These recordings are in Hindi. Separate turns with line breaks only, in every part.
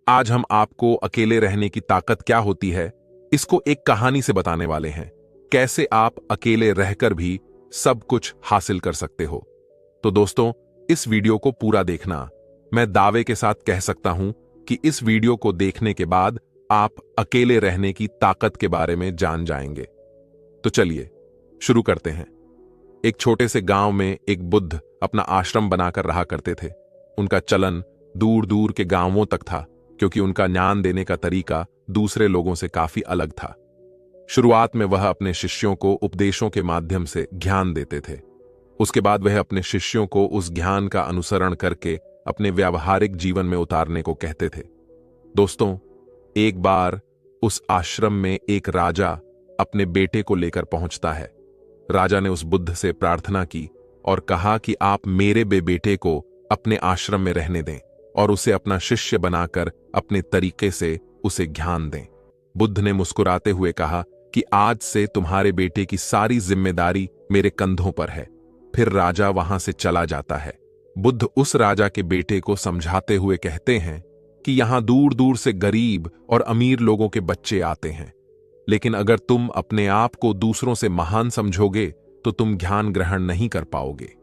आज हम आपको अकेले रहने की ताकत क्या होती है, इसको एक कहानी से बताने वाले हैं। कैसे आप अकेले रहकर भी सब कुछ हासिल कर सकते हो। तो दोस्तों, इस वीडियो को पूरा देखना। मैं दावे के साथ कह सकता हूं कि इस वीडियो को देखने के बाद आप अकेले रहने की ताकत के बारे में जान जाएंगे। तो चलिए शुरू करते हैं। एक छोटे से गांव में एक बुद्ध अपना आश्रम बनाकर रहा करते थे। उनका चलन दूर दूर के गांवों तक था, क्योंकि उनका ज्ञान देने का तरीका दूसरे लोगों से काफी अलग था। शुरुआत में वह अपने शिष्यों को उपदेशों के माध्यम से ज्ञान देते थे। उसके बाद वह अपने शिष्यों को उस ज्ञान का अनुसरण करके अपने व्यावहारिक जीवन में उतारने को कहते थे। दोस्तों, एक बार उस आश्रम में एक राजा अपने बेटे को लेकर पहुंचता है। राजा ने उस बुद्ध से प्रार्थना की और कहा कि आप मेरे बेटे को अपने आश्रम में रहने दें और उसे अपना शिष्य बनाकर अपने तरीके से उसे ज्ञान दें। बुद्ध ने मुस्कुराते हुए कहा कि आज से तुम्हारे बेटे की सारी जिम्मेदारी मेरे कंधों पर है। फिर राजा वहां से चला जाता है। बुद्ध उस राजा के बेटे को समझाते हुए कहते हैं कि यहां दूर दूर से गरीब और अमीर लोगों के बच्चे आते हैं, लेकिन अगर तुम अपने आप को दूसरों से महान समझोगे तो तुम ज्ञान ग्रहण नहीं कर पाओगे।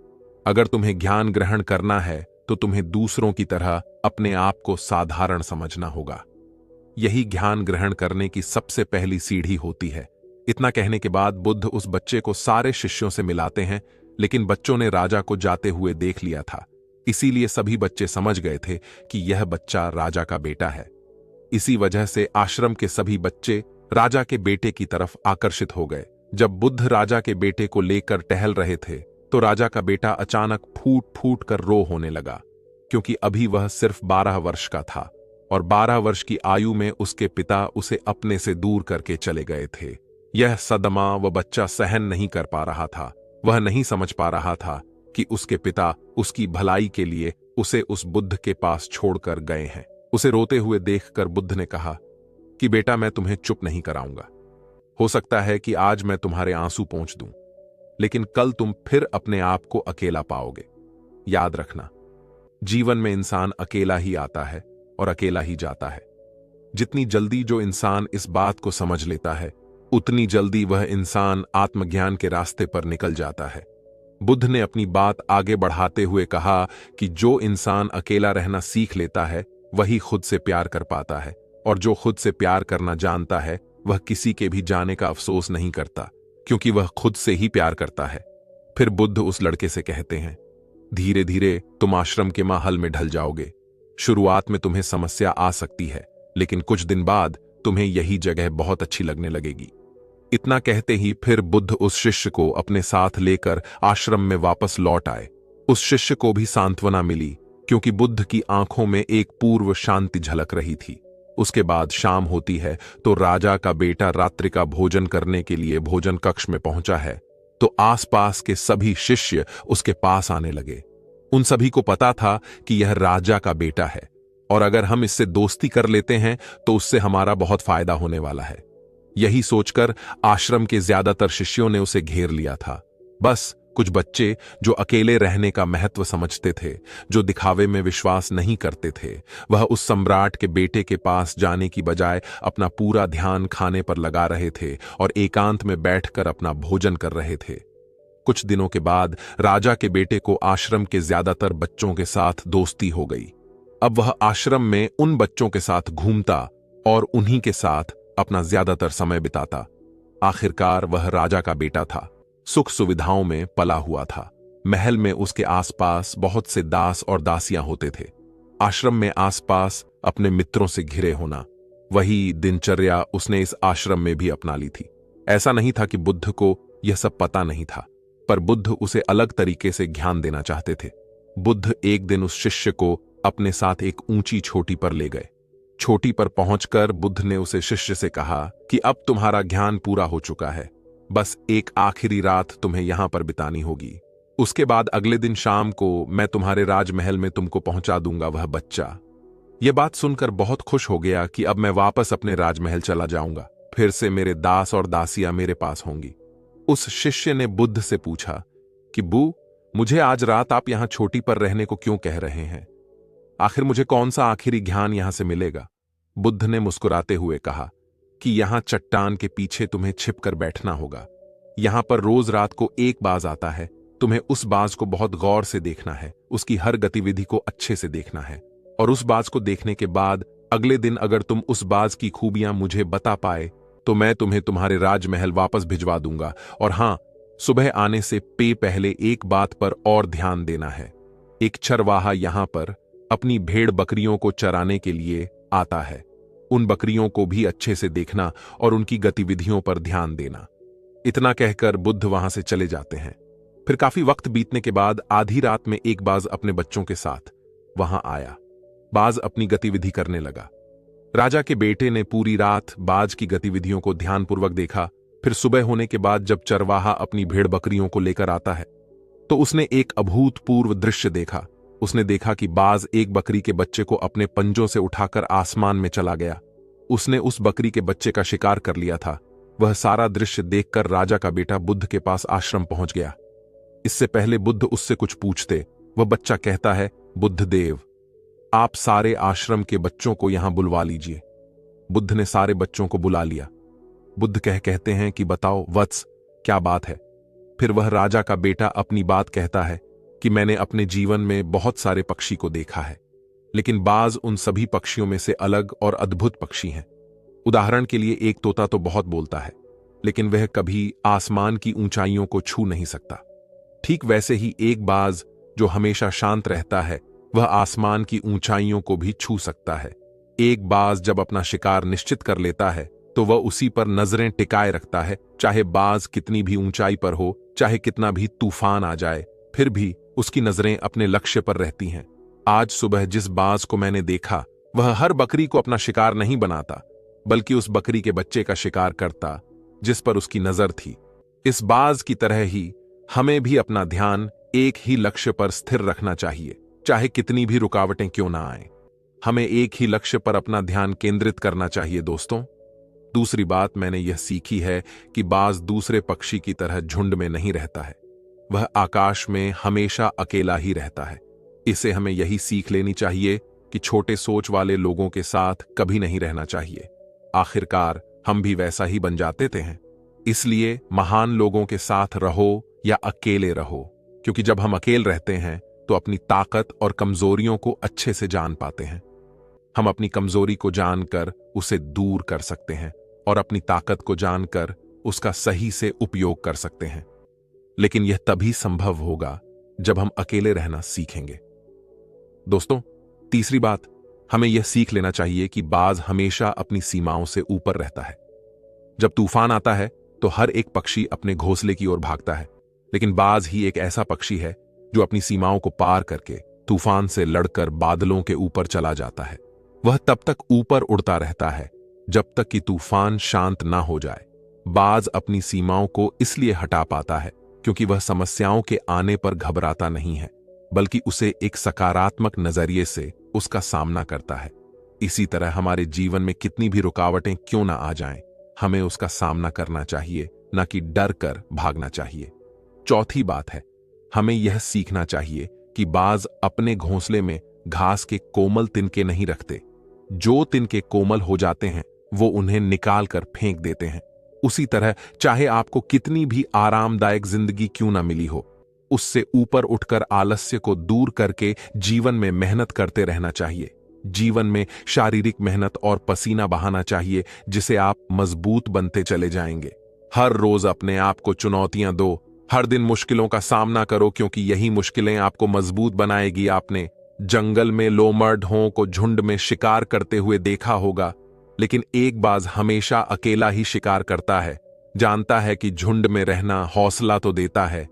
अगर तुम्हें ज्ञान ग्रहण करना है तो तुम्हें दूसरों की तरह अपने आप को साधारण समझना होगा। यही ज्ञान ग्रहण करने की सबसे पहली सीढ़ी होती है। इतना कहने के बाद बुद्ध उस बच्चे को सारे शिष्यों से मिलाते हैं, लेकिन बच्चों ने राजा को जाते हुए देख लिया था। इसीलिए सभी बच्चे समझ गए थे कि यह बच्चा राजा का बेटा है। इसी वजह से आश्रम के सभी बच्चे राजा के बेटे की तरफ आकर्षित हो गए। जब बुद्ध राजा के बेटे को लेकर टहल रहे थे तो राजा का बेटा अचानक फूट फूट कर रो होने लगा, क्योंकि अभी वह सिर्फ 12 वर्ष का था और 12 वर्ष की आयु में उसके पिता उसे अपने से दूर करके चले गए थे। यह सदमा वह बच्चा सहन नहीं कर पा रहा था। वह नहीं समझ पा रहा था कि उसके पिता उसकी भलाई के लिए उसे उस बुद्ध के पास छोड़कर गए हैं। उसे रोते हुए देखकर बुद्ध ने कहा कि बेटा, मैं तुम्हें चुप नहीं कराऊंगा। हो सकता है कि आज मैं तुम्हारे आंसू पोंछ दूं, लेकिन कल तुम फिर अपने आप को अकेला पाओगे। याद रखना, जीवन में इंसान अकेला ही आता है और अकेला ही जाता है। जितनी जल्दी जो इंसान इस बात को समझ लेता है, उतनी जल्दी वह इंसान आत्मज्ञान के रास्ते पर निकल जाता है। बुद्ध ने अपनी बात आगे बढ़ाते हुए कहा कि जो इंसान अकेला रहना सीख लेता है वही खुद से प्यार कर पाता है, और जो खुद से प्यार करना जानता है वह किसी के भी जाने का अफसोस नहीं करता, क्योंकि वह खुद से ही प्यार करता है। फिर बुद्ध उस लड़के से कहते हैं, धीरे धीरे तुम आश्रम के माहौल में ढल जाओगे। शुरुआत में तुम्हें समस्या आ सकती है, लेकिन कुछ दिन बाद तुम्हें यही जगह बहुत अच्छी लगने लगेगी। इतना कहते ही फिर बुद्ध उस शिष्य को अपने साथ लेकर आश्रम में वापस लौट आए। उस शिष्य को भी सांत्वना मिली, क्योंकि बुद्ध की आंखों में एक पूर्व शांति झलक रही थी। उसके बाद शाम होती है तो राजा का बेटा रात्रि का भोजन करने के लिए भोजन कक्ष में पहुंचा है, तो आसपास के सभी शिष्य उसके पास आने लगे। उन सभी को पता था कि यह राजा का बेटा है, और अगर हम इससे दोस्ती कर लेते हैं तो उससे हमारा बहुत फायदा होने वाला है। यही सोचकर आश्रम के ज्यादातर शिष्यों ने उसे घेर लिया था। बस कुछ बच्चे जो अकेले रहने का महत्व समझते थे, जो दिखावे में विश्वास नहीं करते थे, वह उस सम्राट के बेटे के पास जाने की बजाय अपना पूरा ध्यान खाने पर लगा रहे थे और एकांत में बैठकर अपना भोजन कर रहे थे। कुछ दिनों के बाद राजा के बेटे को आश्रम के ज्यादातर बच्चों के साथ दोस्ती हो गई। अब वह आश्रम में उन बच्चों के साथ घूमता और उन्हीं के साथ अपना ज्यादातर समय बिताता। आखिरकार वह राजा का बेटा था, सुख सुविधाओं में पला हुआ था। महल में उसके आसपास बहुत से दास और दासियां होते थे। आश्रम में आसपास अपने मित्रों से घिरे होना, वही दिनचर्या उसने इस आश्रम में भी अपना ली थी। ऐसा नहीं था कि बुद्ध को यह सब पता नहीं था, पर बुद्ध उसे अलग तरीके से ज्ञान देना चाहते थे। बुद्ध एक दिन उस शिष्य को अपने साथ एक ऊंची चोटी पर ले गए। चोटी पर पहुंचकर बुद्ध ने उसे शिष्य से कहा कि अब तुम्हारा ज्ञान पूरा हो चुका है, बस एक आखिरी रात तुम्हें यहां पर बितानी होगी। उसके बाद अगले दिन शाम को मैं तुम्हारे राजमहल में तुमको पहुंचा दूंगा वह बच्चा। यह बात सुनकर बहुत खुश हो गया कि अब मैं वापस अपने राजमहल चला जाऊंगा। फिर से मेरे दास और दासियां मेरे पास होंगी। उस शिष्य ने बुद्ध से पूछा कि बू, मुझे आज रात आप यहां छोटी पर रहने को क्यों कह रहे हैं? आखिर मुझे कौन सा आखिरी ज्ञान यहां से मिलेगा? बुद्ध ने मुस्कुराते हुए कहा कि यहां चट्टान के पीछे तुम्हें छिपकर बैठना होगा। यहां पर रोज रात को एक बाज आता है, तुम्हें उस बाज को बहुत गौर से देखना है, उसकी हर गतिविधि को अच्छे से देखना है, और उस बाज को देखने के बाद अगले दिन अगर तुम उस बाज की खूबियां मुझे बता पाए तो मैं तुम्हें तुम्हारे राजमहल वापस भिजवा दूंगा। और हां, सुबह आने से पहले एक बात पर और ध्यान देना है। एक चरवाहा यहां पर अपनी भेड़ बकरियों को चराने के लिए आता है। उन बकरियों को भी अच्छे से देखना और उनकी गतिविधियों पर ध्यान देना। इतना कहकर बुद्ध वहां से चले जाते हैं। फिर काफी वक्त बीतने के बाद आधी रात में एक बाज अपने बच्चों के साथ वहां आया। बाज अपनी गतिविधि करने लगा। राजा के बेटे ने पूरी रात बाज की गतिविधियों को ध्यानपूर्वक देखा। फिर सुबह होने के बाद जब चरवाहा अपनी भेड़ बकरियों को लेकर आता है तो उसने एक अभूतपूर्व दृश्य देखा। उसने देखा कि बाज एक बकरी के बच्चे को अपने पंजों से उठाकर आसमान में चला गया। उसने उस बकरी के बच्चे का शिकार कर लिया था। वह सारा दृश्य देखकर राजा का बेटा बुद्ध के पास आश्रम पहुंच गया। इससे पहले बुद्ध उससे कुछ पूछते, वह बच्चा कहता है, बुद्ध देव, आप सारे आश्रम के बच्चों को यहां बुलवा लीजिए। बुद्ध ने सारे बच्चों को बुला लिया। बुद्ध कहते हैं कि बताओ वत्स, क्या बात है। फिर वह राजा का बेटा अपनी बात कहता है कि मैंने अपने जीवन में बहुत सारे पक्षी को देखा है, लेकिन बाज उन सभी पक्षियों में से अलग और अद्भुत पक्षी हैं। उदाहरण के लिए एक तोता तो बहुत बोलता है, लेकिन वह कभी आसमान की ऊंचाइयों को छू नहीं सकता। ठीक वैसे ही एक बाज जो हमेशा शांत रहता है, वह आसमान की ऊंचाइयों को भी छू सकता है। एक बाज जब अपना शिकार निश्चित कर लेता है तो वह उसी पर नजरें टिकाए रखता है, चाहे बाज कितनी भी ऊंचाई पर हो, चाहे कितना भी तूफान आ जाए, फिर भी उसकी नजरें अपने लक्ष्य पर रहती हैं। आज सुबह जिस बाज को मैंने देखा, वह हर बकरी को अपना शिकार नहीं बनाता, बल्कि उस बकरी के बच्चे का शिकार करता जिस पर उसकी नजर थी। इस बाज की तरह ही हमें भी अपना ध्यान एक ही लक्ष्य पर स्थिर रखना चाहिए, चाहे कितनी भी रुकावटें क्यों ना आए। हमें एक ही लक्ष्य पर अपना ध्यान केंद्रित करना चाहिए दोस्तों। दूसरी बात मैंने यह सीखी है कि बाज दूसरे पक्षी की तरह झुंड में नहीं रहता है। वह आकाश में हमेशा अकेला ही रहता है। इसे हमें यही सीख लेनी चाहिए कि छोटे सोच वाले लोगों के साथ कभी नहीं रहना चाहिए। आखिरकार हम भी वैसा ही बन जाते थे हैं। इसलिए महान लोगों के साथ रहो या अकेले रहो, क्योंकि जब हम अकेले रहते हैं तो अपनी ताकत और कमजोरियों को अच्छे से जान पाते हैं। हम अपनी कमजोरी को जानकर उसे दूर कर सकते हैं और अपनी ताकत को जानकर उसका सही से उपयोग कर सकते हैं। लेकिन यह तभी संभव होगा जब हम अकेले रहना सीखेंगे। दोस्तों, तीसरी बात, हमें यह सीख लेना चाहिए कि बाज हमेशा अपनी सीमाओं से ऊपर रहता है। जब तूफान आता है तो हर एक पक्षी अपने घोंसले की ओर भागता है, लेकिन बाज ही एक ऐसा पक्षी है जो अपनी सीमाओं को पार करके तूफान से लड़कर बादलों के ऊपर चला जाता है। वह तब तक ऊपर उड़ता रहता है जब तक कि तूफान शांत ना हो जाए। बाज अपनी सीमाओं को इसलिए हटा पाता है क्योंकि वह समस्याओं के आने पर घबराता नहीं है, बल्कि उसे एक सकारात्मक नजरिए से उसका सामना करता है। इसी तरह हमारे जीवन में कितनी भी रुकावटें क्यों ना आ जाएं, हमें उसका सामना करना चाहिए, न कि डर कर भागना चाहिए। चौथी बात है, हमें यह सीखना चाहिए कि बाज अपने घोंसले में घास के कोमल तिनके नहीं रखते। जो तिनके कोमल हो जाते हैं वो उन्हें निकाल कर फेंक देते हैं। उसी तरह चाहे आपको कितनी भी आरामदायक जिंदगी क्यों ना मिली हो, उससे ऊपर उठकर आलस्य को दूर करके जीवन में मेहनत करते रहना चाहिए। जीवन में शारीरिक मेहनत और पसीना बहाना चाहिए, जिसे आप मजबूत बनते चले जाएंगे। हर रोज अपने आप को चुनौतियां दो, हर दिन मुश्किलों का सामना करो, क्योंकि यही मुश्किलें आपको मजबूत बनाएगी। आपने जंगल में लोमर्ढों को झुंड में शिकार करते हुए देखा होगा, लेकिन एक बाज हमेशा अकेला ही शिकार करता है। जानता है कि झुंड में रहना हौसला तो देता है,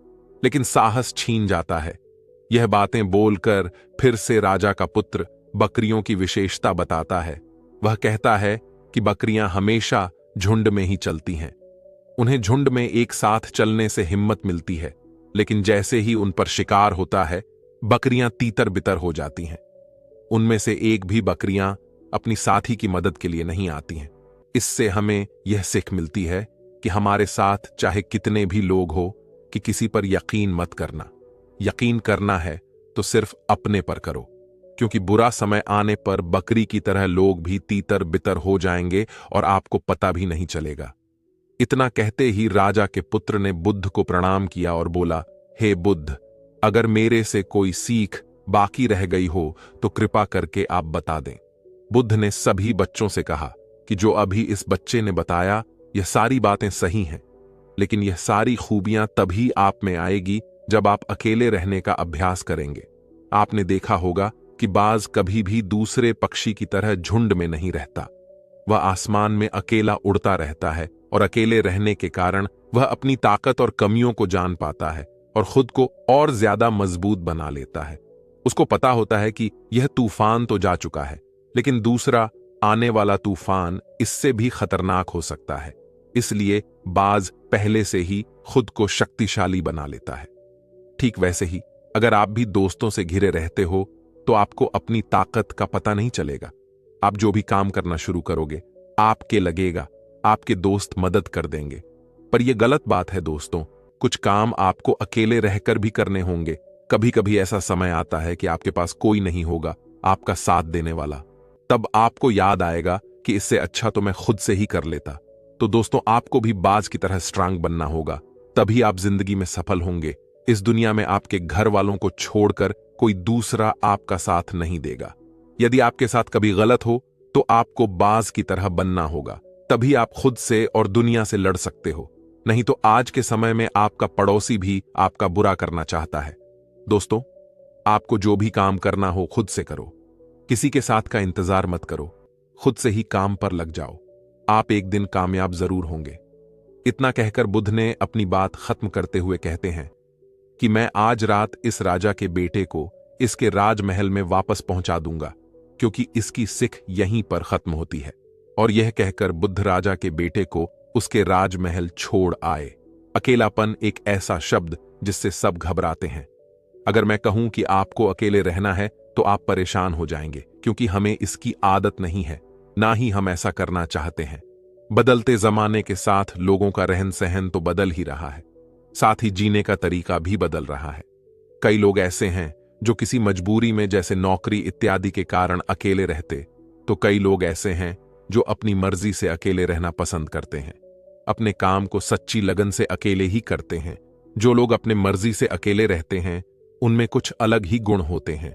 लेकिन साहस छीन जाता है। यह बातें बोलकर फिर से राजा का पुत्र बकरियों की विशेषता बताता है। वह कहता है कि बकरियां हमेशा झुंड में ही चलती हैं। उन्हें झुंड में एक साथ चलने से हिम्मत मिलती है, लेकिन जैसे ही उन पर शिकार होता है, बकरियां तीतर बितर हो जाती हैं। उनमें से एक भी बकरियां अपनी साथी की मदद के लिए नहीं आती हैं। इससे हमें यह सीख मिलती है कि हमारे साथ चाहे कितने भी लोग हो, कि किसी पर यकीन मत करना। यकीन करना है तो सिर्फ अपने पर करो। क्योंकि बुरा समय आने पर बकरी की तरह लोग भी तीतर बितर हो जाएंगे और आपको पता भी नहीं चलेगा। इतना कहते ही राजा के पुत्र ने बुद्ध को प्रणाम किया और बोला, हे बुद्ध, अगर मेरे से कोई सीख बाकी रह गई हो तो कृपा करके आप बता दें। बुद्ध ने सभी बच्चों से कहा कि जो अभी इस बच्चे ने बताया यह सारी बातें सही हैं, लेकिन यह सारी खूबियां तभी आप में आएगी जब आप अकेले रहने का अभ्यास करेंगे। आपने देखा होगा कि बाज कभी भी दूसरे पक्षी की तरह झुंड में नहीं रहता। वह आसमान में अकेला उड़ता रहता है और अकेले रहने के कारण वह अपनी ताकत और कमियों को जान पाता है और खुद को और ज्यादा मजबूत बना लेता है। उसको पता होता है कि यह तूफान तो जा चुका है, लेकिन दूसरा आने वाला तूफान इससे भी खतरनाक हो सकता है। इसलिए बाज पहले से ही खुद को शक्तिशाली बना लेता है। ठीक वैसे ही अगर आप भी दोस्तों से घिरे रहते हो तो आपको अपनी ताकत का पता नहीं चलेगा। आप जो भी काम करना शुरू करोगे आपके लगेगा आपके दोस्त मदद कर देंगे, पर यह गलत बात है दोस्तों। कुछ काम आपको अकेले रहकर भी करने होंगे। कभी कभी ऐसा समय आता है कि आपके पास कोई नहीं होगा आपका साथ देने वाला। तब आपको याद आएगा कि इससे अच्छा तो मैं खुद से ही कर लेता। तो दोस्तों, आपको भी बाज की तरह स्ट्रांग बनना होगा, तभी आप जिंदगी में सफल होंगे। इस दुनिया में आपके घर वालों को छोड़कर कोई दूसरा आपका साथ नहीं देगा। यदि आपके साथ कभी गलत हो तो आपको बाज की तरह बनना होगा, तभी आप खुद से और दुनिया से लड़ सकते हो। नहीं तो आज के समय में आपका पड़ोसी भी आपका बुरा करना चाहता है। दोस्तों, आपको जो भी काम करना हो खुद से करो, किसी के साथ का इंतजार मत करो, खुद से ही काम पर लग जाओ। आप एक दिन कामयाब जरूर होंगे। इतना कहकर बुद्ध ने अपनी बात खत्म करते हुए कहते हैं कि मैं आज रात इस राजा के बेटे को इसके राजमहल में वापस पहुंचा दूंगा, क्योंकि इसकी सिख यहीं पर खत्म होती है। और यह कहकर बुद्ध राजा के बेटे को उसके राजमहल छोड़ आए। अकेलापन एक ऐसा शब्द जिससे सब घबराते हैं। अगर मैं कहूं कि आपको अकेले रहना है तो आप परेशान हो जाएंगे, क्योंकि हमें इसकी आदत नहीं है, ना ही हम ऐसा करना चाहते हैं। बदलते जमाने के साथ लोगों का रहन सहन तो बदल ही रहा है, साथ ही जीने का तरीका भी बदल रहा है। कई लोग ऐसे हैं जो किसी मजबूरी में, जैसे नौकरी इत्यादि के कारण अकेले रहते, तो कई लोग ऐसे हैं जो अपनी मर्जी से अकेले रहना पसंद करते हैं, अपने काम को सच्ची लगन से अकेले ही करते हैं। जो लोग अपने मर्जी से अकेले रहते हैं उनमें कुछ अलग ही गुण होते हैं।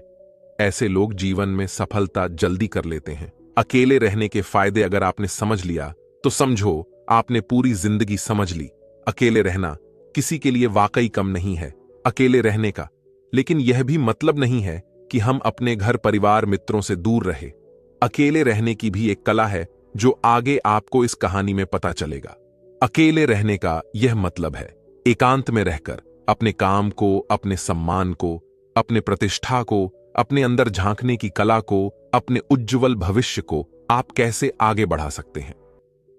ऐसे लोग जीवन में सफलता जल्दी कर लेते हैं। अकेले रहने के फायदे अगर आपने समझ लिया तो समझो आपने पूरी जिंदगी समझ ली। अकेले रहना किसी के लिए वाकई कम नहीं है अकेले रहने का, लेकिन यह भी मतलब नहीं है कि हम अपने घर परिवार मित्रों से दूर रहे। अकेले रहने की भी एक कला है जो आगे आपको इस कहानी में पता चलेगा। अकेले रहने का यह मतलब है एकांत में रहकर अपने काम को, अपने सम्मान को, अपने प्रतिष्ठा को, अपने अंदर झांकने की कला को, अपने उज्जवल भविष्य को आप कैसे आगे बढ़ा सकते हैं,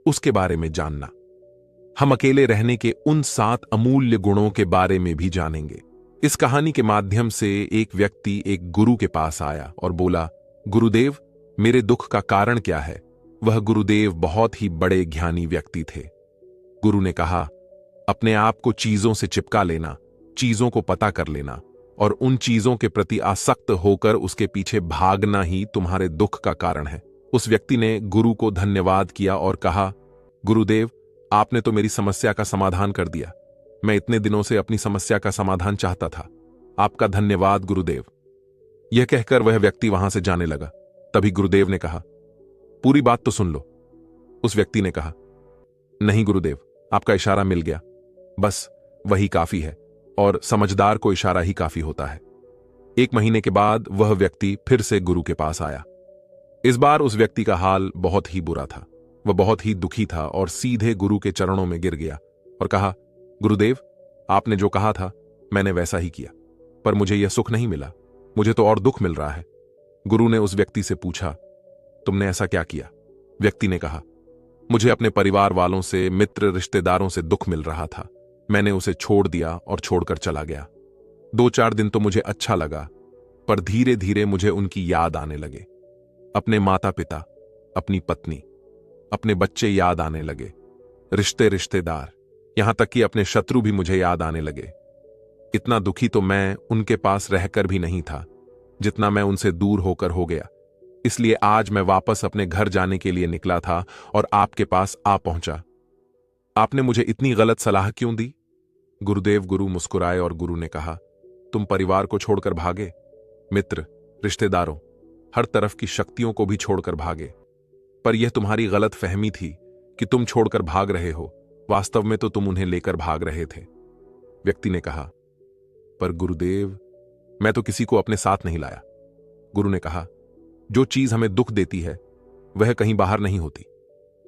उसके बारे में जानना। हम अकेले रहने के उन 7 अमूल्य गुणों के बारे में भी जानेंगे। इस कहानी के माध्यम से एक व्यक्ति एक गुरु के पास आया और बोला, गुरुदेव, मेरे दुख का कारण क्या है? वह गुरुदेव बहुत ही बड़े ज्ञानी व्यक्ति थे। गुरु ने कहा, अपने आप को चीजों से चिपका लेना, चीजों को पता कर लेना और उन चीजों के प्रति आसक्त होकर उसके पीछे भागना ही तुम्हारे दुख का कारण है। उस व्यक्ति ने गुरु को धन्यवाद किया और कहा, गुरुदेव, आपने तो मेरी समस्या का समाधान कर दिया। मैं इतने दिनों से अपनी समस्या का समाधान चाहता था। आपका धन्यवाद गुरुदेव। यह कहकर वह व्यक्ति वहां से जाने लगा। तभी गुरुदेव ने कहा, पूरी बात तो सुन लो। उस व्यक्ति ने कहा, नहीं गुरुदेव, आपका इशारा मिल गया, बस वही काफी है, और समझदार को इशारा ही काफी होता है। 1 महीने के बाद वह व्यक्ति फिर से गुरु के पास आया। इस बार उस व्यक्ति का हाल बहुत ही बुरा था। वह बहुत ही दुखी था और सीधे गुरु के चरणों में गिर गया और कहा, गुरुदेव, आपने जो कहा था मैंने वैसा ही किया, पर मुझे यह सुख नहीं मिला, मुझे तो और दुख मिल रहा है। गुरु ने उस व्यक्ति से पूछा, तुमने ऐसा क्या किया? व्यक्ति ने कहा, मुझे अपने परिवार वालों से, मित्र रिश्तेदारों से दुख मिल रहा था। मैंने उसे छोड़ दिया और छोड़कर चला गया। 2-4 दिन तो मुझे अच्छा लगा, पर धीरे धीरे मुझे उनकी याद आने लगे। अपने माता पिता, अपनी पत्नी, अपने बच्चे याद आने लगे, रिश्तेदार, यहां तक कि अपने शत्रु भी मुझे याद आने लगे। इतना दुखी तो मैं उनके पास रहकर भी नहीं था जितना मैं उनसे दूर होकर हो गया। इसलिए आज मैं वापस अपने घर जाने के लिए निकला था और आपके पास आ पहुंचा। आपने मुझे इतनी गलत सलाह क्यों दी? गुरुदेव गुरु मुस्कुराए और गुरु ने कहा, तुम परिवार को छोड़कर भागे, मित्र, रिश्तेदारों, हर तरफ की शक्तियों को भी छोड़कर भागे। पर यह तुम्हारी गलत फहमी थी कि तुम छोड़कर भाग रहे हो। वास्तव में तो तुम उन्हें लेकर भाग रहे थे। व्यक्ति ने कहा, पर गुरुदेव, मैं तो किसी को अपने साथ नहीं लाया। गुरु ने कहा, जो चीज हमें दुख देती है वह कहीं बाहर नहीं होती।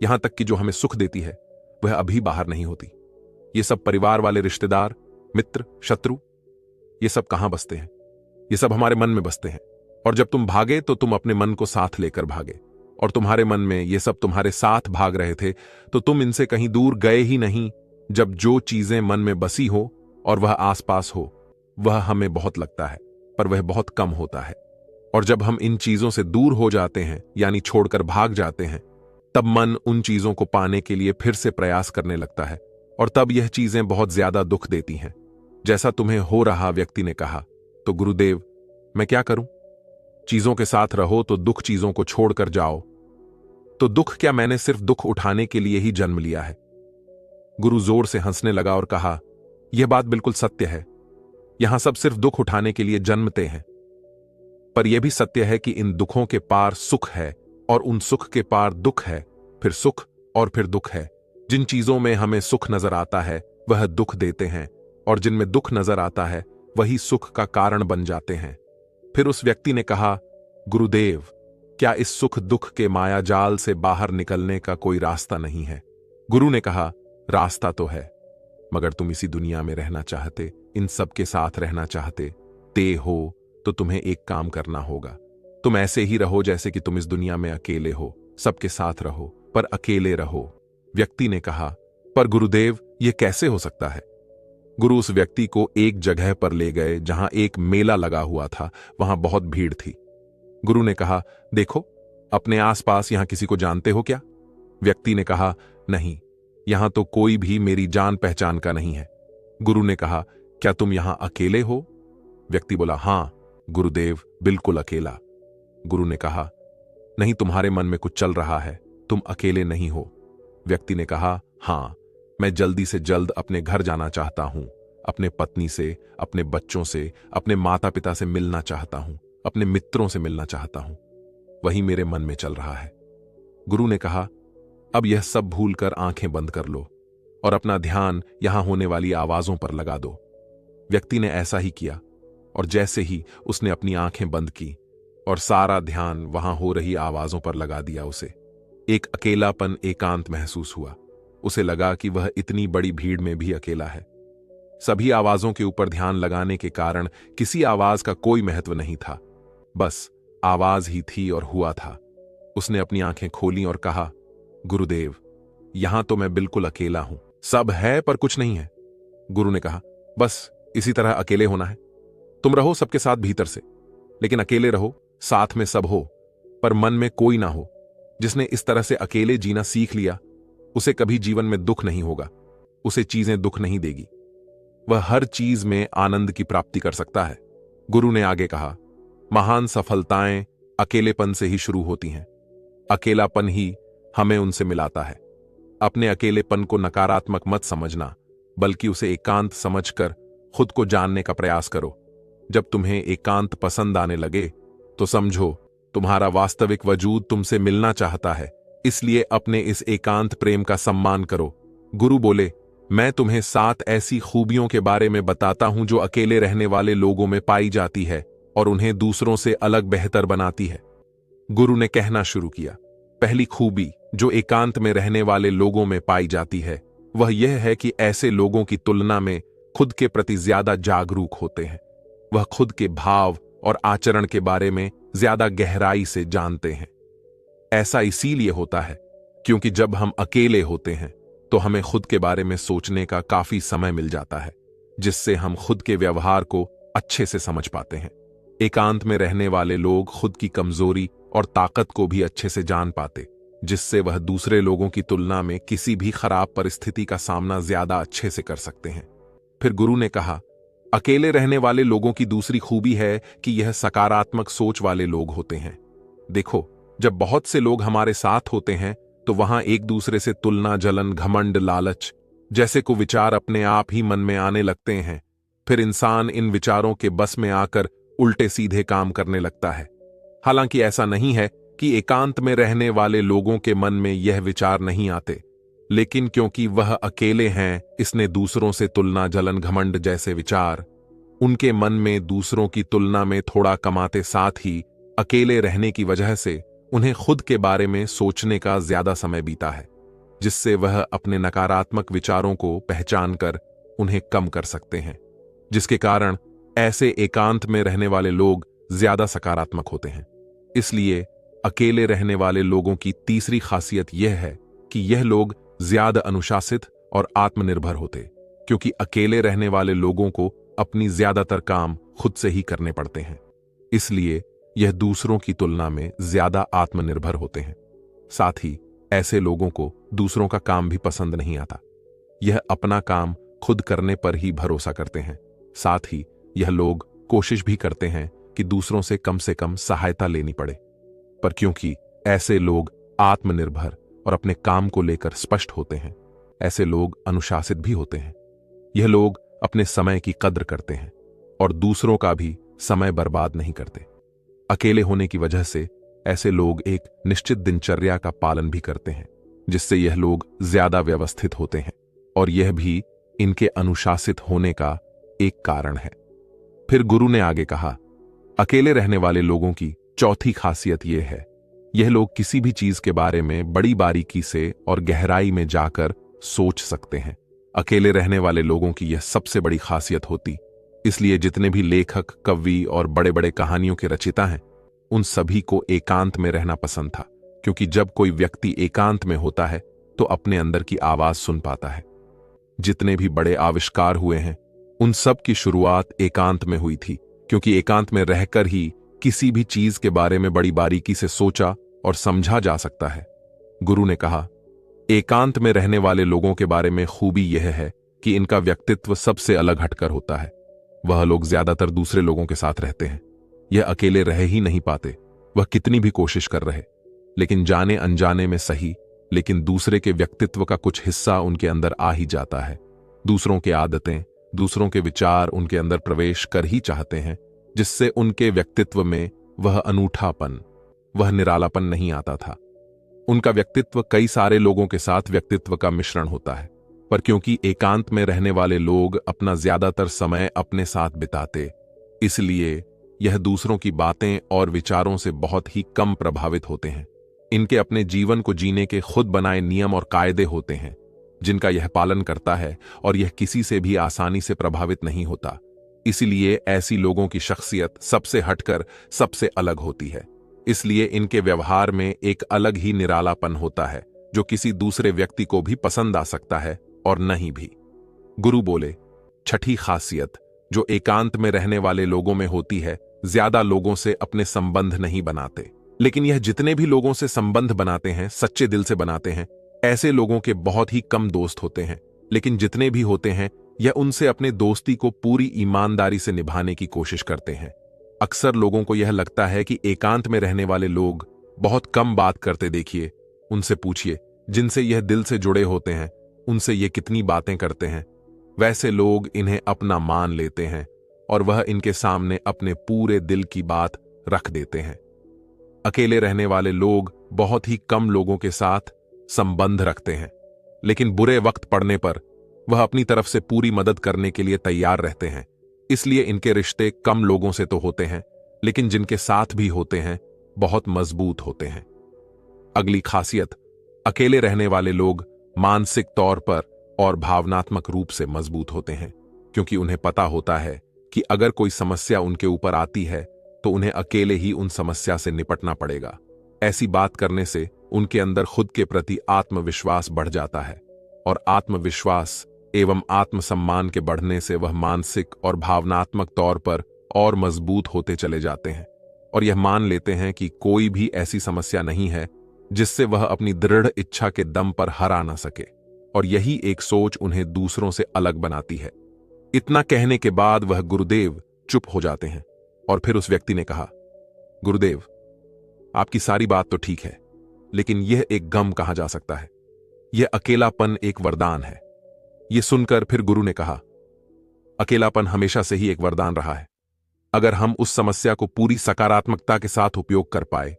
यहां तक कि जो हमें सुख देती है वह अभी बाहर नहीं होती। ये सब परिवार वाले रिश्तेदार, मित्र, शत्रु, ये सब कहां बसते हैं? ये सब हमारे मन में बसते हैं। और जब तुम भागे तो तुम अपने मन को साथ लेकर भागे, और तुम्हारे मन में ये सब तुम्हारे साथ भाग रहे थे तो तुम इनसे कहीं दूर गए ही नहीं। जब जो चीजें मन में बसी हो और वह आसपास हो, वह हमें बहुत लगता है, पर वह बहुत कम होता है। और जब हम इन चीजों से दूर हो जाते हैं, यानी छोड़कर भाग जाते हैं, तब मन उन चीजों को पाने के लिए फिर से प्रयास करने लगता है, और तब यह चीजें बहुत ज्यादा दुख देती हैं, जैसा तुम्हें हो रहा। व्यक्ति ने कहा, तो गुरुदेव, मैं क्या करूं? चीजों के साथ रहो तो दुख चीजों को छोड़कर जाओ। तो दुख क्या, मैंने सिर्फ दुख उठाने के लिए ही जन्म लिया है? गुरु जोर से हंसने लगा और कहा, यह बात बिल्कुल सत्य है। यहां सब सिर्फ दुख उठाने के लिए जन्मते हैं, पर यह भी सत्य है कि इन दुखों के पार सुख है, और उन सुख के पार दुख है, फिर सुख और फिर दुख है। जिन चीजों में हमें सुख नजर आता है वह दुख देते हैं, और जिनमें दुख नजर आता है वही सुख का कारण बन जाते हैं। फिर उस व्यक्ति ने कहा, गुरुदेव, क्या इस सुख दुख के माया जाल से बाहर निकलने का कोई रास्ता नहीं है? गुरु ने कहा, रास्ता तो है, मगर तुम इसी दुनिया में रहना चाहते, इन सब के साथ रहना चाहते हो तो तुम्हें एक काम करना होगा। तुम ऐसे ही रहो जैसे कि तुम इस दुनिया में अकेले हो। सबके साथ रहो पर अकेले रहो। व्यक्ति ने कहा, पर गुरुदेव, यह कैसे हो सकता है? गुरु उस व्यक्ति को एक जगह पर ले गए जहां एक मेला लगा हुआ था। वहां बहुत भीड़ थी। गुरु ने कहा, देखो, अपने आसपास यहां किसी को जानते हो क्या? व्यक्ति ने कहा, नहीं, यहां तो कोई भी मेरी जान पहचान का नहीं है। गुरु ने कहा, क्या तुम यहां अकेले हो? व्यक्ति बोला, हां गुरुदेव, बिल्कुल अकेला। गुरु ने कहा, नहीं, तुम्हारे मन में कुछ चल रहा है, तुम अकेले नहीं हो। व्यक्ति ने कहा, हां, मैं जल्दी से जल्द अपने घर जाना चाहता हूं। अपने पत्नी से, अपने बच्चों से, अपने माता पिता से मिलना चाहता हूं, अपने मित्रों से मिलना चाहता हूं। वही मेरे मन में चल रहा है। गुरु ने कहा, अब यह सब भूलकर आंखें बंद कर लो और अपना ध्यान यहां होने वाली आवाजों पर लगा दो। व्यक्ति ने ऐसा ही किया, और जैसे ही उसने अपनी आंखें बंद की और सारा ध्यान वहां हो रही आवाजों पर लगा दिया, उसे एक अकेलापन, एकांत महसूस हुआ। उसे लगा कि वह इतनी बड़ी भीड़ में भी अकेला है। सभी आवाजों के ऊपर ध्यान लगाने के कारण किसी आवाज का कोई महत्व नहीं था, बस आवाज ही थी और हुआ था। उसने अपनी आंखें खोली और कहा, गुरुदेव, यहां तो मैं बिल्कुल अकेला हूं। सब है पर कुछ नहीं है। गुरु ने कहा, बस इसी तरह अकेले होना है। तुम रहो सबके साथ भीतर से, लेकिन अकेले रहो, साथ में सब हो पर मन में कोई ना हो। जिसने इस तरह से अकेले जीना सीख लिया, उसे कभी जीवन में दुख नहीं होगा। उसे चीजें दुख नहीं देगी। वह हर चीज में आनंद की प्राप्ति कर सकता है। गुरु ने आगे कहा, महान सफलताएं अकेलेपन से ही शुरू होती हैं। अकेलापन ही हमें उनसे मिलाता है। अपने अकेलेपन को नकारात्मक मत समझना, बल्कि उसे एकांत समझकर खुद को जानने का प्रयास करो। जब तुम्हें एकांत पसंद आने लगे तो समझो तुम्हारा वास्तविक वजूद तुमसे मिलना चाहता है। इसलिए अपने इस एकांत प्रेम का सम्मान करो। गुरु बोले, मैं तुम्हें 7 ऐसी खूबियों के बारे में बताता हूं जो अकेले रहने वाले लोगों में पाई जाती है और उन्हें दूसरों से अलग बेहतर बनाती है। गुरु ने कहना शुरू किया, पहली खूबी जो एकांत में रहने वाले लोगों में पाई जाती है वह यह है कि ऐसे लोगों की तुलना में खुद के प्रति ज्यादा जागरूक होते हैं। वह खुद के भाव और आचरण के बारे में ज्यादा गहराई से जानते हैं। ऐसा इसीलिए होता है क्योंकि जब हम अकेले होते हैं तो हमें खुद के बारे में सोचने का काफी समय मिल जाता है, जिससे हम खुद के व्यवहार को अच्छे से समझ पाते हैं। एकांत में रहने वाले लोग खुद की कमजोरी और ताकत को भी अच्छे से जान पाते, जिससे वह दूसरे लोगों की तुलना में किसी भी खराब परिस्थिति का सामना ज्यादा अच्छे से कर सकते हैं। फिर गुरु ने कहा, अकेले रहने वाले लोगों की दूसरी खूबी है कि यह सकारात्मक सोच वाले लोग होते हैं। देखो, जब बहुत से लोग हमारे साथ होते हैं तो वहां एक दूसरे से तुलना, जलन, घमंड, लालच जैसे को विचार अपने आप ही मन में आने लगते हैं। फिर इंसान इन विचारों के बस में आकर उल्टे सीधे काम करने लगता है। हालांकि ऐसा नहीं है कि एकांत में रहने वाले लोगों के मन में यह विचार नहीं आते, लेकिन क्योंकि वह अकेले हैं, इसने दूसरों से तुलना, जलन, घमंड जैसे विचार उनके मन में दूसरों की तुलना में थोड़ा कमाते, साथ ही अकेले रहने की वजह से उन्हें खुद के बारे में सोचने का ज्यादा समय बीता है, जिससे वह अपने नकारात्मक विचारों को पहचान कर उन्हें कम कर सकते हैं, जिसके कारण ऐसे एकांत में रहने वाले लोग ज्यादा सकारात्मक होते हैं। इसलिए अकेले रहने वाले लोगों की तीसरी खासियत यह है कि यह लोग ज्यादा अनुशासित और आत्मनिर्भर होते, क्योंकि अकेले रहने वाले लोगों को अपनी ज्यादातर काम खुद से ही करने पड़ते हैं। इसलिए यह दूसरों की तुलना में ज्यादा आत्मनिर्भर होते हैं। साथ ही ऐसे लोगों को दूसरों का काम भी पसंद नहीं आता। यह अपना काम खुद करने पर ही भरोसा करते हैं। साथ ही यह लोग कोशिश भी करते हैं कि दूसरों से कम सहायता लेनी पड़े, पर क्योंकि ऐसे लोग आत्मनिर्भर और अपने काम को लेकर स्पष्ट होते हैं, ऐसे लोग अनुशासित भी होते हैं। यह लोग अपने समय की कद्र करते हैं और दूसरों का भी समय बर्बाद नहीं करते। अकेले होने की वजह से ऐसे लोग एक निश्चित दिनचर्या का पालन भी करते हैं, जिससे यह लोग ज्यादा व्यवस्थित होते हैं और यह भी इनके अनुशासित होने का एक कारण है। फिर गुरु ने आगे कहा, अकेले रहने वाले लोगों की चौथी खासियत यह है, यह लोग किसी भी चीज के बारे में बड़ी बारीकी से और गहराई में जाकर सोच सकते हैं। अकेले रहने वाले लोगों की यह सबसे बड़ी खासियत होती, इसलिए जितने भी लेखक, कवि और बड़े बड़े कहानियों के रचयिता हैं, उन सभी को एकांत में रहना पसंद था, क्योंकि जब कोई व्यक्ति एकांत में होता है तो अपने अंदर की आवाज सुन पाता है। जितने भी बड़े आविष्कार हुए हैं, उन सब की शुरुआत एकांत में हुई थी, क्योंकि एकांत में रहकर ही किसी भी चीज के बारे में बड़ी बारीकी से सोचा और समझा जा सकता है। गुरु ने कहा, एकांत में रहने वाले लोगों के बारे में खूबी यह है कि इनका व्यक्तित्व सबसे अलग हटकर होता है। वह लोग ज्यादातर दूसरे लोगों के साथ रहते हैं। यह अकेले रह ही नहीं पाते, वह कितनी भी कोशिश कर रहे, लेकिन जाने अनजाने में सही, लेकिन दूसरे के व्यक्तित्व का कुछ हिस्सा उनके अंदर आ ही जाता है। दूसरों के आदतें, दूसरों के विचार उनके अंदर प्रवेश कर ही चाहते हैं, जिससे उनके व्यक्तित्व में वह अनूठापन, वह निरालापन नहीं आता था। उनका व्यक्तित्व कई सारे लोगों के साथ व्यक्तित्व का मिश्रण होता है, पर क्योंकि एकांत में रहने वाले लोग अपना ज्यादातर समय अपने साथ बिताते, इसलिए यह दूसरों की बातें और विचारों से बहुत ही कम प्रभावित होते हैं। इनके अपने जीवन को जीने के खुद बनाए नियम और कायदे होते हैं, जिनका यह पालन करता है, और यह किसी से भी आसानी से प्रभावित नहीं होता। इसलिए ऐसी लोगों की शख्सियत सबसे हटकर सबसे अलग होती है। इसलिए इनके व्यवहार में एक अलग ही निरालापन होता है, जो किसी दूसरे व्यक्ति को भी पसंद आ सकता है और नहीं भी। गुरु बोले, छठी खासियत जो एकांत में रहने वाले लोगों में होती है, ज्यादा लोगों से अपने संबंध नहीं बनाते, लेकिन यह जितने भी लोगों से संबंध बनाते हैं, सच्चे दिल से बनाते हैं। ऐसे लोगों के बहुत ही कम दोस्त होते हैं, लेकिन जितने भी होते हैं, यह उनसे अपने दोस्ती को पूरी ईमानदारी से निभाने की कोशिश करते हैं। अक्सर लोगों को यह लगता है कि एकांत में रहने वाले लोग बहुत कम बात करते। देखिए, उनसे पूछिए, जिनसे यह दिल से जुड़े होते हैं, उनसे ये कितनी बातें करते हैं। वैसे लोग इन्हें अपना मान लेते हैं और वह इनके सामने अपने पूरे दिल की बात रख देते हैं। अकेले रहने वाले लोग बहुत ही कम लोगों के साथ संबंध रखते हैं, लेकिन बुरे वक्त पड़ने पर वह अपनी तरफ से पूरी मदद करने के लिए तैयार रहते हैं। इसलिए इनके रिश्ते कम लोगों से तो होते हैं, लेकिन जिनके साथ भी होते हैं बहुत मजबूत होते हैं। अगली खासियत, अकेले रहने वाले लोग मानसिक तौर पर और भावनात्मक रूप से मजबूत होते हैं, क्योंकि उन्हें पता होता है कि अगर कोई समस्या उनके ऊपर आती है तो उन्हें अकेले ही उन समस्या से निपटना पड़ेगा। ऐसी बात करने से उनके अंदर खुद के प्रति आत्मविश्वास बढ़ जाता है, और आत्मविश्वास एवं आत्मसम्मान के बढ़ने से वह मानसिक और भावनात्मक तौर पर और मजबूत होते चले जाते हैं, और यह मान लेते हैं कि कोई भी ऐसी समस्या नहीं है जिससे वह अपनी दृढ़ इच्छा के दम पर हरा ना सके, और यही एक सोच उन्हें दूसरों से अलग बनाती है। इतना कहने के बाद वह गुरुदेव चुप हो जाते हैं और फिर उस व्यक्ति ने कहा, गुरुदेव, आपकी सारी बात तो ठीक है, लेकिन यह एक गम कहा जा सकता है। यह अकेलापन एक वरदान है। यह सुनकर फिर गुरु ने कहा, अकेलापन हमेशा से ही एक वरदान रहा है, अगर हम उस समस्या को पूरी सकारात्मकता के साथ उपयोग कर पाए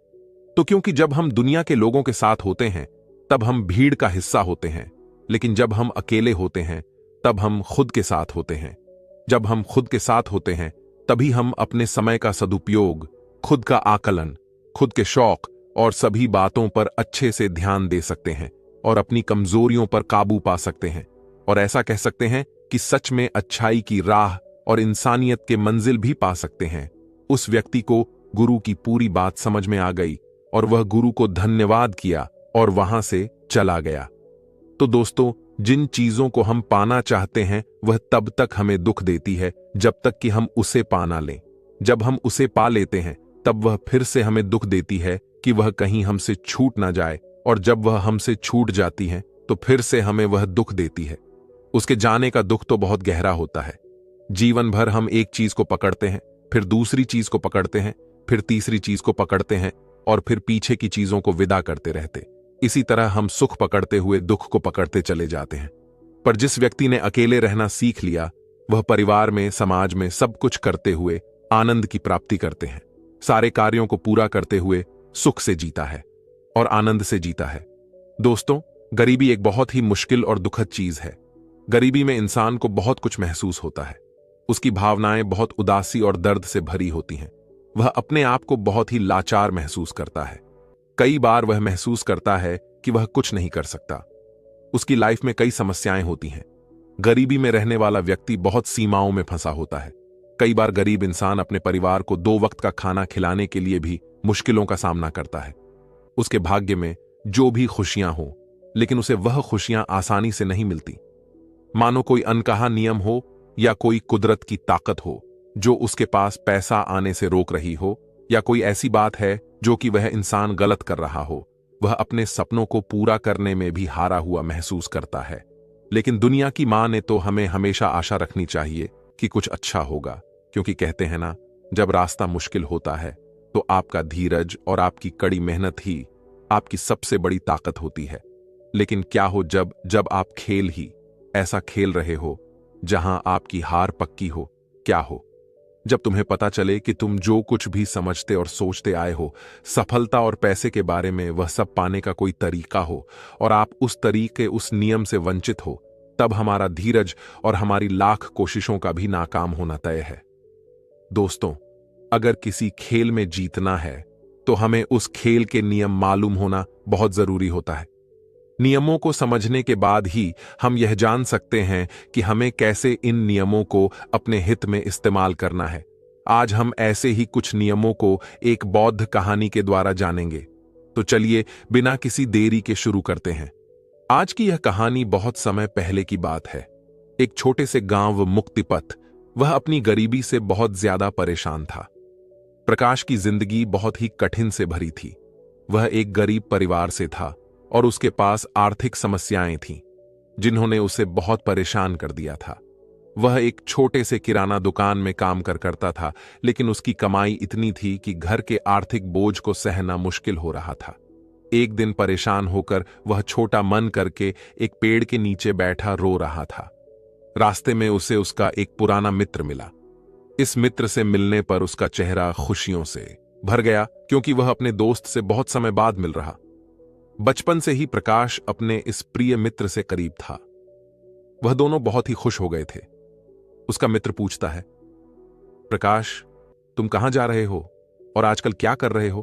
तो। क्योंकि जब हम दुनिया के लोगों के साथ होते हैं तब हम भीड़ का हिस्सा होते हैं, लेकिन जब हम अकेले होते हैं तब हम खुद के साथ होते हैं। जब हम खुद के साथ होते हैं तभी हम अपने समय का सदुपयोग, खुद का आकलन, खुद के शौक और सभी बातों पर अच्छे से ध्यान दे सकते हैं और अपनी कमजोरियों पर काबू पा सकते हैं। और ऐसा कह सकते हैं कि सच में अच्छाई की राह और इंसानियत के मंजिल भी पा सकते हैं। उस व्यक्ति को गुरु की पूरी बात समझ में आ गई और वह गुरु को धन्यवाद किया और वहां से चला गया। तो दोस्तों, जिन चीजों को हम पाना चाहते हैं वह तब तक हमें दुख देती है जब तक कि हम उसे पा ना लें। जब हम उसे पा लेते हैं तब वह फिर से हमें दुख देती है कि वह कहीं हमसे छूट ना जाए, और जब वह हमसे छूट जाती है तो फिर से हमें वह दुख देती है। उसके जाने का दुख तो बहुत गहरा होता है। जीवन भर हम एक चीज को पकड़ते हैं, फिर दूसरी चीज को पकड़ते हैं, फिर तीसरी चीज को पकड़ते हैं और फिर पीछे की चीजों को विदा करते रहते। इसी तरह हम सुख पकड़ते हुए दुख को पकड़ते चले जाते हैं। पर जिस व्यक्ति ने अकेले रहना सीख लिया, वह परिवार में, समाज में सब कुछ करते हुए आनंद की प्राप्ति करते हैं। सारे कार्यों को पूरा करते हुए सुख से जीता है और आनंद से जीता है। दोस्तों, गरीबी एक बहुत ही मुश्किल और दुखद चीज है। गरीबी में इंसान को बहुत कुछ महसूस होता है। उसकी भावनाएं बहुत उदासी और दर्द से भरी होती हैं। वह अपने आप को बहुत ही लाचार महसूस करता है। कई बार वह महसूस करता है कि वह कुछ नहीं कर सकता। उसकी लाइफ में कई समस्याएं होती हैं। गरीबी में रहने वाला व्यक्ति बहुत सीमाओं में फंसा होता है। कई बार गरीब इंसान अपने परिवार को 2 वक्त का खाना खिलाने के लिए भी मुश्किलों का सामना करता है। उसके भाग्य में जो भी खुशियां हो, लेकिन उसे वह खुशियां आसानी से नहीं मिलती। मानो कोई अनकहा नियम हो या कोई कुदरत की ताकत हो जो उसके पास पैसा आने से रोक रही हो, या कोई ऐसी बात है जो कि वह इंसान गलत कर रहा हो। वह अपने सपनों को पूरा करने में भी हारा हुआ महसूस करता है। लेकिन दुनिया की मां ने तो हमें हमेशा आशा रखनी चाहिए कि कुछ अच्छा होगा, क्योंकि कहते हैं ना, जब रास्ता मुश्किल होता है तो आपका धीरज और आपकी कड़ी मेहनत ही आपकी सबसे बड़ी ताकत होती है। लेकिन क्या हो जब आप खेल ही ऐसा खेल रहे हो जहां आपकी हार पक्की हो? क्या हो जब तुम्हें पता चले कि तुम जो कुछ भी समझते और सोचते आए हो, सफलता और पैसे के बारे में, वह सब पाने का कोई तरीका हो और आप उस तरीके, उस नियम से वंचित हो, तब हमारा धीरज और हमारी लाख कोशिशों का भी नाकाम होना तय है। दोस्तों, अगर किसी खेल में जीतना है तो हमें उस खेल के नियम मालूम होना बहुत जरूरी होता है। नियमों को समझने के बाद ही हम यह जान सकते हैं कि हमें कैसे इन नियमों को अपने हित में इस्तेमाल करना है। आज हम ऐसे ही कुछ नियमों को एक बौद्ध कहानी के द्वारा जानेंगे। तो चलिए बिना किसी देरी के शुरू करते हैं। आज की यह कहानी बहुत समय पहले की बात है। एक छोटे से गांव मुक्तिपथ, वह अपनी गरीबी से बहुत ज्यादा परेशान था। प्रकाश की जिंदगी बहुत ही कठिन से भरी थी। वह एक गरीब परिवार से था और उसके पास आर्थिक समस्याएं थीं जिन्होंने उसे बहुत परेशान कर दिया था। वह एक छोटे से किराना दुकान में काम करता था, लेकिन उसकी कमाई इतनी थी कि घर के आर्थिक बोझ को सहना मुश्किल हो रहा था। एक दिन परेशान होकर वह छोटा मन करके एक पेड़ के नीचे बैठा रो रहा था। रास्ते में उसे उसका एक पुराना मित्र मिला। इस मित्र से मिलने पर उसका चेहरा खुशियों से भर गया, क्योंकि वह अपने दोस्त से बहुत समय बाद मिल रहा। बचपन से ही प्रकाश अपने इस प्रिय मित्र से करीब था। वह दोनों बहुत ही खुश हो गए थे। उसका मित्र पूछता है, प्रकाश, तुम कहां जा रहे हो और आजकल क्या कर रहे हो?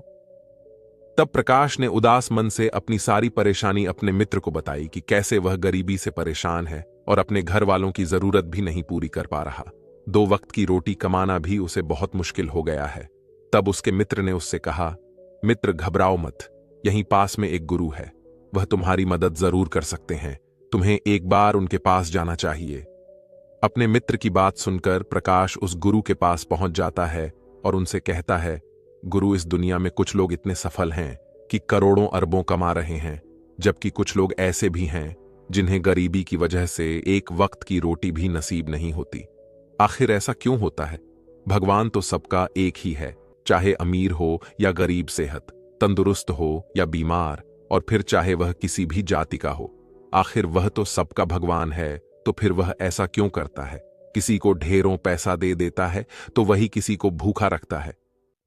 तब प्रकाश ने उदास मन से अपनी सारी परेशानी अपने मित्र को बताई कि कैसे वह गरीबी से परेशान है और अपने घर वालों की जरूरत भी नहीं पूरी कर पा रहा। 2 वक्त की रोटी कमाना भी उसे बहुत मुश्किल हो गया है। तब उसके मित्र ने उससे कहा, मित्र, घबराओ मत, यहीं पास में एक गुरु है, वह तुम्हारी मदद जरूर कर सकते हैं। तुम्हें एक बार उनके पास जाना चाहिए। अपने मित्र की बात सुनकर प्रकाश उस गुरु के पास पहुंच जाता है और उनसे कहता है, गुरु, इस दुनिया में कुछ लोग इतने सफल हैं कि करोड़ों अरबों कमा रहे हैं, जबकि कुछ लोग ऐसे भी हैं जिन्हें गरीबी की वजह से एक वक्त की रोटी भी नसीब नहीं होती। आखिर ऐसा क्यों होता है? भगवान तो सबका एक ही है, चाहे अमीर हो या गरीब, सेहत तंदुरुस्त हो या बीमार, और फिर चाहे वह किसी भी जाति का हो। आखिर वह तो सबका भगवान है, तो फिर वह ऐसा क्यों करता है? किसी को ढेरों पैसा दे देता है तो वही किसी को भूखा रखता है।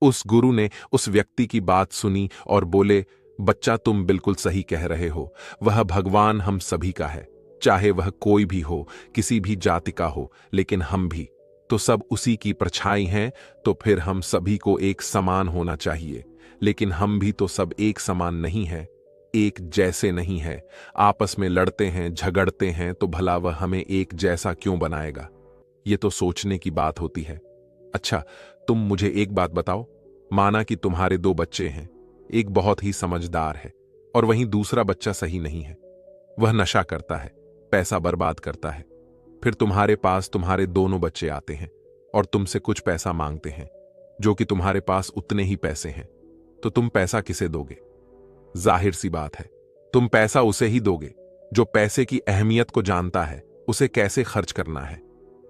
उस गुरु ने उस व्यक्ति की बात सुनी और बोले, बच्चा तुम बिल्कुल सही कह रहे हो, वह भगवान हम सभी का है, चाहे वह कोई भी हो, किसी भी जाति का हो, लेकिन हम भी तो सब उसी की परछाई हैं। तो फिर हम सभी को एक समान होना चाहिए, लेकिन हम भी तो सब एक समान नहीं है, एक जैसे नहीं है। आपस में लड़ते हैं, झगड़ते हैं, तो भला वह हमें एक जैसा क्यों बनाएगा? ये तो सोचने की बात होती है। अच्छा, तुम मुझे एक बात बताओ, माना कि तुम्हारे दो बच्चे हैं, एक बहुत ही समझदार है और वहीं दूसरा बच्चा सही नहीं है। वह नशा करता है, पैसा बर्बाद करता है। फिर तुम्हारे पास तुम्हारे दोनों बच्चे आते हैं और तुमसे कुछ पैसा मांगते हैं, जो कि तुम्हारे पास उतने ही पैसे हैं। तो तुम पैसा किसे दोगे? जाहिर सी बात है, तुम पैसा उसे ही दोगे जो पैसे की अहमियत को जानता है, उसे कैसे खर्च करना है,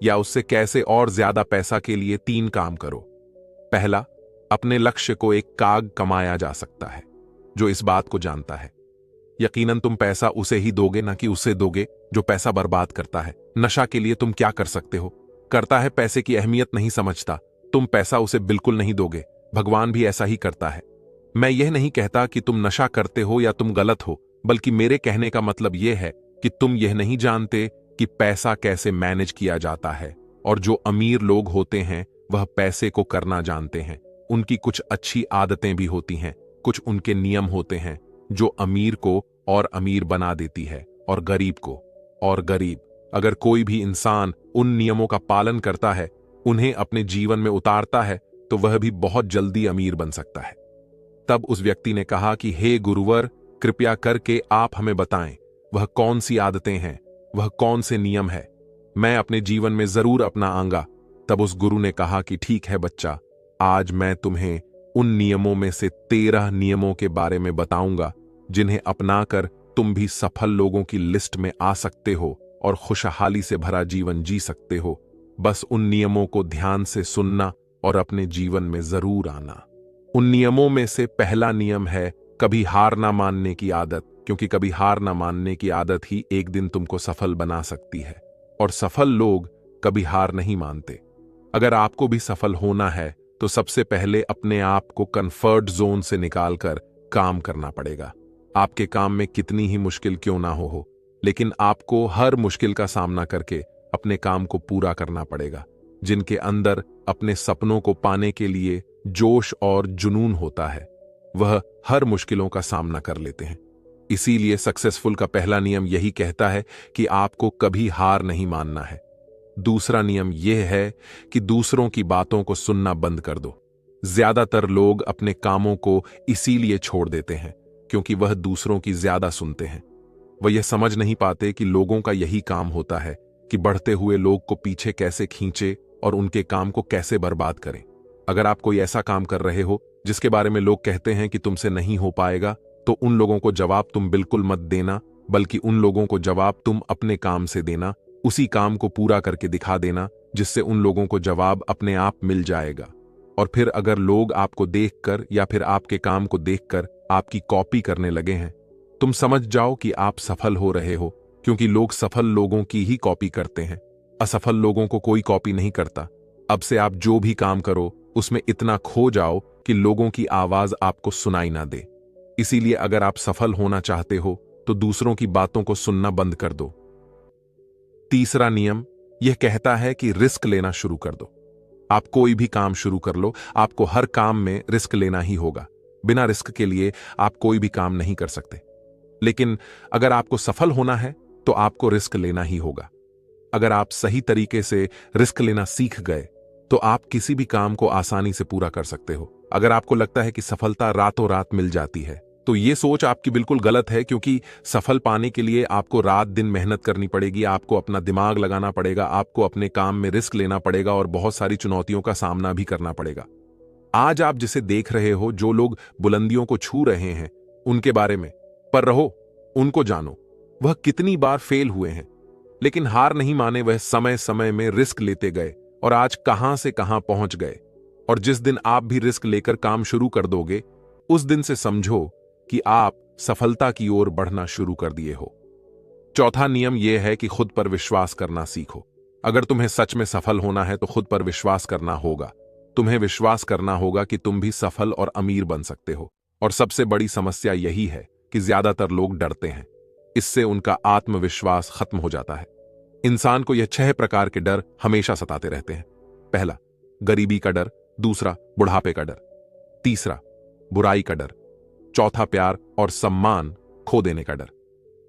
या उससे कैसे और ज्यादा पैसा के लिए 3 काम करो। पहला, अपने लक्ष्य को एक काग कमाया जा सकता है जो इस बात को जानता है। यकीनन तुम पैसा उसे ही दोगे, ना कि उसे दोगे जो पैसा बर्बाद करता है। नशा के लिए तुम क्या कर सकते हो? करता है, पैसे की अहमियत नहीं समझता, तुम पैसा उसे बिल्कुल नहीं दोगे। भगवान भी ऐसा ही करता है। मैं यह नहीं कहता कि तुम नशा करते हो या तुम गलत हो, बल्कि मेरे कहने का मतलब यह है कि तुम यह नहीं जानते कि पैसा कैसे मैनेज किया जाता है। और जो अमीर लोग होते हैं वह पैसे को करना जानते हैं। उनकी कुछ अच्छी आदतें भी होती हैं, कुछ उनके नियम होते हैं जो अमीर को और अमीर बना देती है और गरीब को और गरीब। अगर कोई भी इंसान उन नियमों का पालन करता है, उन्हें अपने जीवन में उतारता है, तो वह भी बहुत जल्दी अमीर बन सकता है। तब उस व्यक्ति ने कहा कि हे गुरुवर, कृपया करके आप हमें बताएं, वह कौन सी आदतें हैं, वह कौन से नियम है, मैं अपने जीवन में जरूर अपनाऊंगा। तब उस गुरु ने कहा कि ठीक है बच्चा, आज मैं तुम्हें उन नियमों में से 13 नियमों के बारे में बताऊंगा, जिन्हें अपनाकर तुम भी सफल लोगों की लिस्ट में आ सकते हो और खुशहाली से भरा जीवन जी सकते हो। बस उन नियमों को ध्यान से सुनना और अपने जीवन में जरूर आना। उन नियमों में से पहला नियम है कभी हार ना मानने की आदत, क्योंकि कभी हार ना मानने की आदत ही एक दिन तुमको सफल बना सकती है, और सफल लोग कभी हार नहीं मानते। अगर आपको भी सफल होना है तो सबसे पहले अपने आप को कंफर्ट जोन से निकालकर काम करना पड़ेगा। आपके काम में कितनी ही मुश्किल क्यों ना हो, लेकिन आपको हर मुश्किल का सामना करके अपने काम को पूरा करना पड़ेगा। जिनके अंदर अपने सपनों को पाने के लिए जोश और जुनून होता है, वह हर मुश्किलों का सामना कर लेते हैं। इसीलिए सक्सेसफुल का पहला नियम यही कहता है कि आपको कभी हार नहीं मानना है। दूसरा नियम यह है कि दूसरों की बातों को सुनना बंद कर दो। ज्यादातर लोग अपने कामों को इसीलिए छोड़ देते हैं क्योंकि वह दूसरों की ज्यादा सुनते हैं। वह यह समझ नहीं पाते कि लोगों का यही काम होता है कि बढ़ते हुए लोग को पीछे कैसे खींचे और उनके काम को कैसे बर्बाद करें। अगर आप कोई ऐसा काम कर रहे हो जिसके बारे में लोग कहते हैं कि तुमसे नहीं हो पाएगा, तो उन लोगों को जवाब तुम बिल्कुल मत देना, बल्कि उन लोगों को जवाब तुम अपने काम से देना। उसी काम को पूरा करके दिखा देना जिससे उन लोगों को जवाब अपने आप मिल जाएगा। और फिर अगर लोग आपको देखकर या फिर आपके काम को देखकर आपकी कॉपी करने लगे हैं, तुम समझ जाओ कि आप सफल हो रहे हो, क्योंकि लोग सफल लोगों की ही कॉपी करते हैं। असफल लोगों को कोई कॉपी नहीं करता। अब से आप जो भी काम करो उसमें इतना खो जाओ कि लोगों की आवाज आपको सुनाई ना दे। इसीलिए अगर आप सफल होना चाहते हो तो दूसरों की बातों को सुनना बंद कर दो। तीसरा नियम यह कहता है कि रिस्क लेना शुरू कर दो। आप कोई भी काम शुरू कर लो, आपको हर काम में रिस्क लेना ही होगा। बिना रिस्क के लिए आप कोई भी काम नहीं कर सकते। लेकिन अगर आपको सफल होना है तो आपको रिस्क लेना ही होगा। अगर आप सही तरीके से रिस्क लेना सीख गए तो आप किसी भी काम को आसानी से पूरा कर सकते हो। अगर आपको लगता है कि सफलता रातों रात मिल जाती है, तो ये सोच आपकी बिल्कुल गलत है, क्योंकि सफल पाने के लिए आपको रात दिन मेहनत करनी पड़ेगी, आपको अपना दिमाग लगाना पड़ेगा, आपको अपने काम में रिस्क लेना पड़ेगा और बहुत सारी चुनौतियों का सामना भी करना पड़ेगा। आज आप जिसे देख रहे हो, जो लोग बुलंदियों को छू रहे हैं, उनके बारे में पर रहो, उनको जानो। वह कितनी बार फेल हुए हैं, लेकिन हार नहीं माने। वह समय समय में रिस्क लेते गए और आज कहां से कहां पहुंच गए। और जिस दिन आप भी रिस्क लेकर काम शुरू कर दोगे, उस दिन से समझो कि आप सफलता की ओर बढ़ना शुरू कर दिए हो। चौथा नियम यह है कि खुद पर विश्वास करना सीखो। अगर तुम्हें सच में सफल होना है तो खुद पर विश्वास करना होगा। तुम्हें विश्वास करना होगा कि तुम भी सफल और अमीर बन सकते हो। और सबसे बड़ी समस्या यही है कि ज्यादातर लोग डरते हैं। इससे उनका आत्मविश्वास खत्म हो जाता है। इंसान को यह 6 प्रकार के डर हमेशा सताते रहते हैं। पहला, गरीबी का डर। दूसरा, बुढ़ापे का डर। तीसरा, बुराई का डर। चौथा, प्यार और सम्मान खो देने का डर।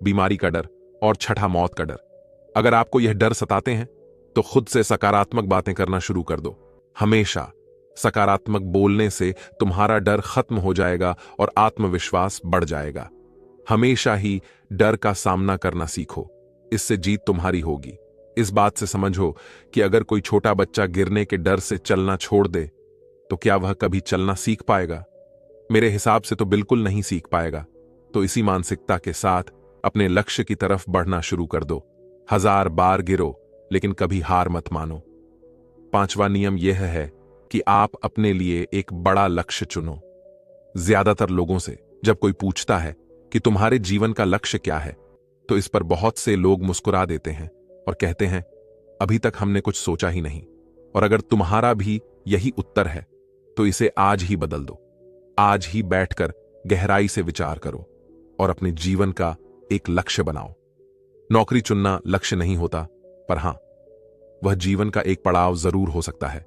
बीमारी का डर। और छठा, मौत का डर। अगर आपको यह डर सताते हैं तो खुद से सकारात्मक बातें करना शुरू कर दो। हमेशा सकारात्मक बोलने से तुम्हारा डर खत्म हो जाएगा और आत्मविश्वास बढ़ जाएगा। हमेशा ही डर का सामना करना सीखो, इससे जीत तुम्हारी होगी। इस बात से समझो कि अगर कोई छोटा बच्चा गिरने के डर से चलना छोड़ दे तो क्या वह कभी चलना सीख पाएगा? मेरे हिसाब से तो बिल्कुल नहीं सीख पाएगा। तो इसी मानसिकता के साथ अपने लक्ष्य की तरफ बढ़ना शुरू कर दो। 1000 बार गिरो लेकिन कभी हार मत मानो। पांचवा नियम यह है कि आप अपने लिए एक बड़ा लक्ष्य चुनो। ज्यादातर लोगों से जब कोई पूछता है कि तुम्हारे जीवन का लक्ष्य क्या है, तो इस पर बहुत से लोग मुस्कुरा देते हैं और कहते हैं, अभी तक हमने कुछ सोचा ही नहीं। और अगर तुम्हारा भी यही उत्तर है तो इसे आज ही बदल दो। आज ही बैठकर गहराई से विचार करो और अपने जीवन का एक लक्ष्य बनाओ। नौकरी चुनना लक्ष्य नहीं होता, पर हां, वह जीवन का एक पड़ाव जरूर हो सकता है।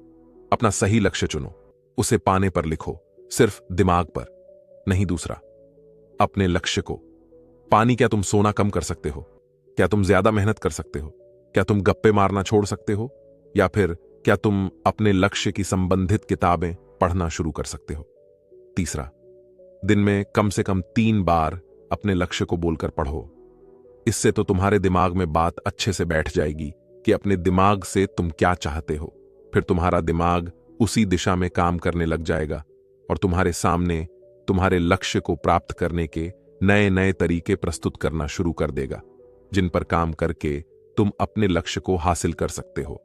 अपना सही लक्ष्य चुनो, उसे पाने पर लिखो, सिर्फ दिमाग पर नहीं। दूसरा, अपने लक्ष्य को पानी। क्या तुम सोना कम कर सकते हो? क्या तुम ज्यादा मेहनत कर सकते हो? क्या तुम गप्पे मारना छोड़ सकते हो? या फिर क्या तुम अपने लक्ष्य की संबंधित किताबें पढ़ना शुरू कर सकते हो? तीसरा, दिन में कम से कम 3 बार अपने लक्ष्य को बोलकर पढ़ो। इससे तो तुम्हारे दिमाग में बात अच्छे से बैठ जाएगी कि अपने दिमाग से तुम क्या चाहते हो। फिर तुम्हारा दिमाग उसी दिशा में काम करने लग जाएगा और तुम्हारे सामने तुम्हारे लक्ष्य को प्राप्त करने के नए नए तरीके प्रस्तुत करना शुरू कर देगा, जिन पर काम करके तुम अपने लक्ष्य को हासिल कर सकते हो।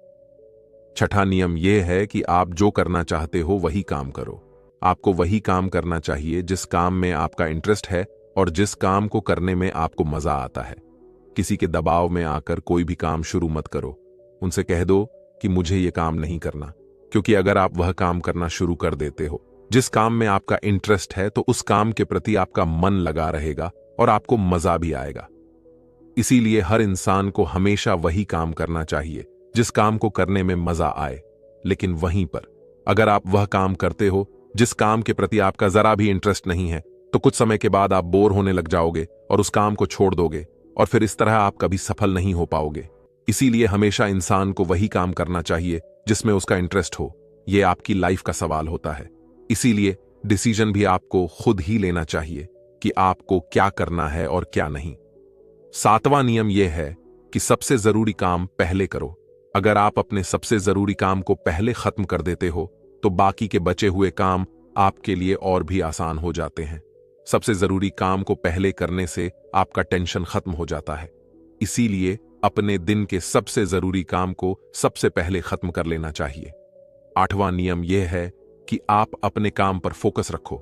छठा नियम यह है कि आप जो करना चाहते हो वही काम करो। आपको वही काम करना चाहिए जिस काम में आपका इंटरेस्ट है और जिस काम को करने में आपको मजा आता है। किसी के दबाव में आकर कोई भी काम शुरू मत करो। उनसे कह दो कि मुझे यह काम नहीं करना, क्योंकि अगर आप वह काम करना शुरू कर देते हो जिस काम में आपका इंटरेस्ट है, तो उस काम के प्रति आपका मन लगा रहेगा और आपको मजा भी आएगा। इसीलिए हर इंसान को हमेशा वही काम करना चाहिए जिस काम को करने में मजा आए। लेकिन वहीं पर अगर आप वह काम करते हो जिस काम के प्रति आपका जरा भी इंटरेस्ट नहीं है, तो कुछ समय के बाद आप बोर होने लग जाओगे और उस काम को छोड़ दोगे और फिर इस तरह आप कभी सफल नहीं हो पाओगे। इसीलिए हमेशा इंसान को वही काम करना चाहिए जिसमें उसका इंटरेस्ट हो। यह आपकी लाइफ का सवाल होता है। इसीलिए डिसीजन भी आपको खुद ही लेना चाहिए कि आपको क्या करना है और क्या नहीं। 7वां नियम यह है कि सबसे जरूरी काम पहले करो। अगर आप अपने सबसे जरूरी काम को पहले खत्म कर देते हो तो बाकी के बचे हुए काम आपके लिए और भी आसान हो जाते हैं। सबसे जरूरी काम को पहले करने से आपका टेंशन खत्म हो जाता है। इसीलिए अपने दिन के सबसे जरूरी काम को सबसे पहले खत्म कर लेना चाहिए। 8वां नियम यह है कि आप अपने काम पर फोकस रखो।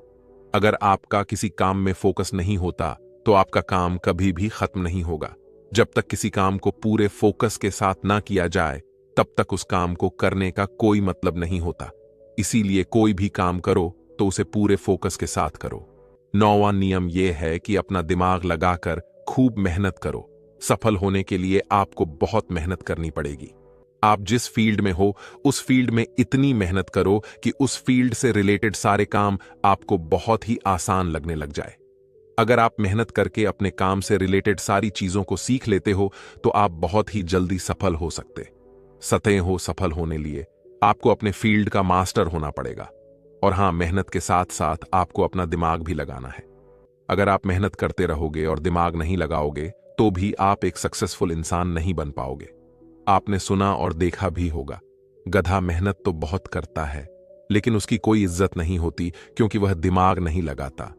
अगर आपका किसी काम में फोकस नहीं होता तो आपका काम कभी भी खत्म नहीं होगा। जब तक किसी काम को पूरे फोकस के साथ ना किया जाए, तब तक उस काम को करने का कोई मतलब नहीं होता। इसीलिए कोई भी काम करो तो उसे पूरे फोकस के साथ करो। 9वां नियम यह है कि अपना दिमाग लगाकर खूब मेहनत करो। सफल होने के लिए आपको बहुत मेहनत करनी पड़ेगी। आप जिस फील्ड में हो उस फील्ड में इतनी मेहनत करो कि उस फील्ड से रिलेटेड सारे काम आपको बहुत ही आसान लगने लग जाए। अगर आप मेहनत करके अपने काम से रिलेटेड सारी चीजों को सीख लेते हो तो आप बहुत ही जल्दी सफल हो सकते हो। सफल होने लिए आपको अपने फील्ड का मास्टर होना पड़ेगा। और हां, मेहनत के साथ साथ आपको अपना दिमाग भी लगाना है। अगर आप मेहनत करते रहोगे और दिमाग नहीं लगाओगे तो भी आप एक सक्सेसफुल इंसान नहीं बन पाओगे। आपने सुना और देखा भी होगा, गधा मेहनत तो बहुत करता है लेकिन उसकी कोई इज्जत नहीं होती क्योंकि वह दिमाग नहीं लगाता।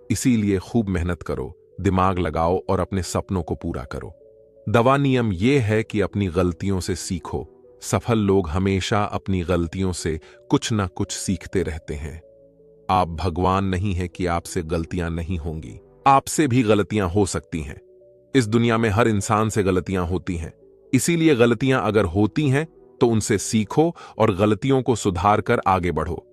इसीलिए खूब मेहनत करो, दिमाग लगाओ और अपने सपनों को पूरा करो। 10वां नियम यह है कि अपनी गलतियों से सीखो। सफल लोग हमेशा अपनी गलतियों से कुछ ना कुछ सीखते रहते हैं। आप भगवान नहीं है कि आपसे गलतियां नहीं होंगी, आपसे भी गलतियां हो सकती हैं। इस दुनिया में हर इंसान से गलतियां होती हैं, इसीलिए गलतियां अगर होती हैं तो उनसे सीखो और गलतियों को सुधार कर आगे बढ़ो।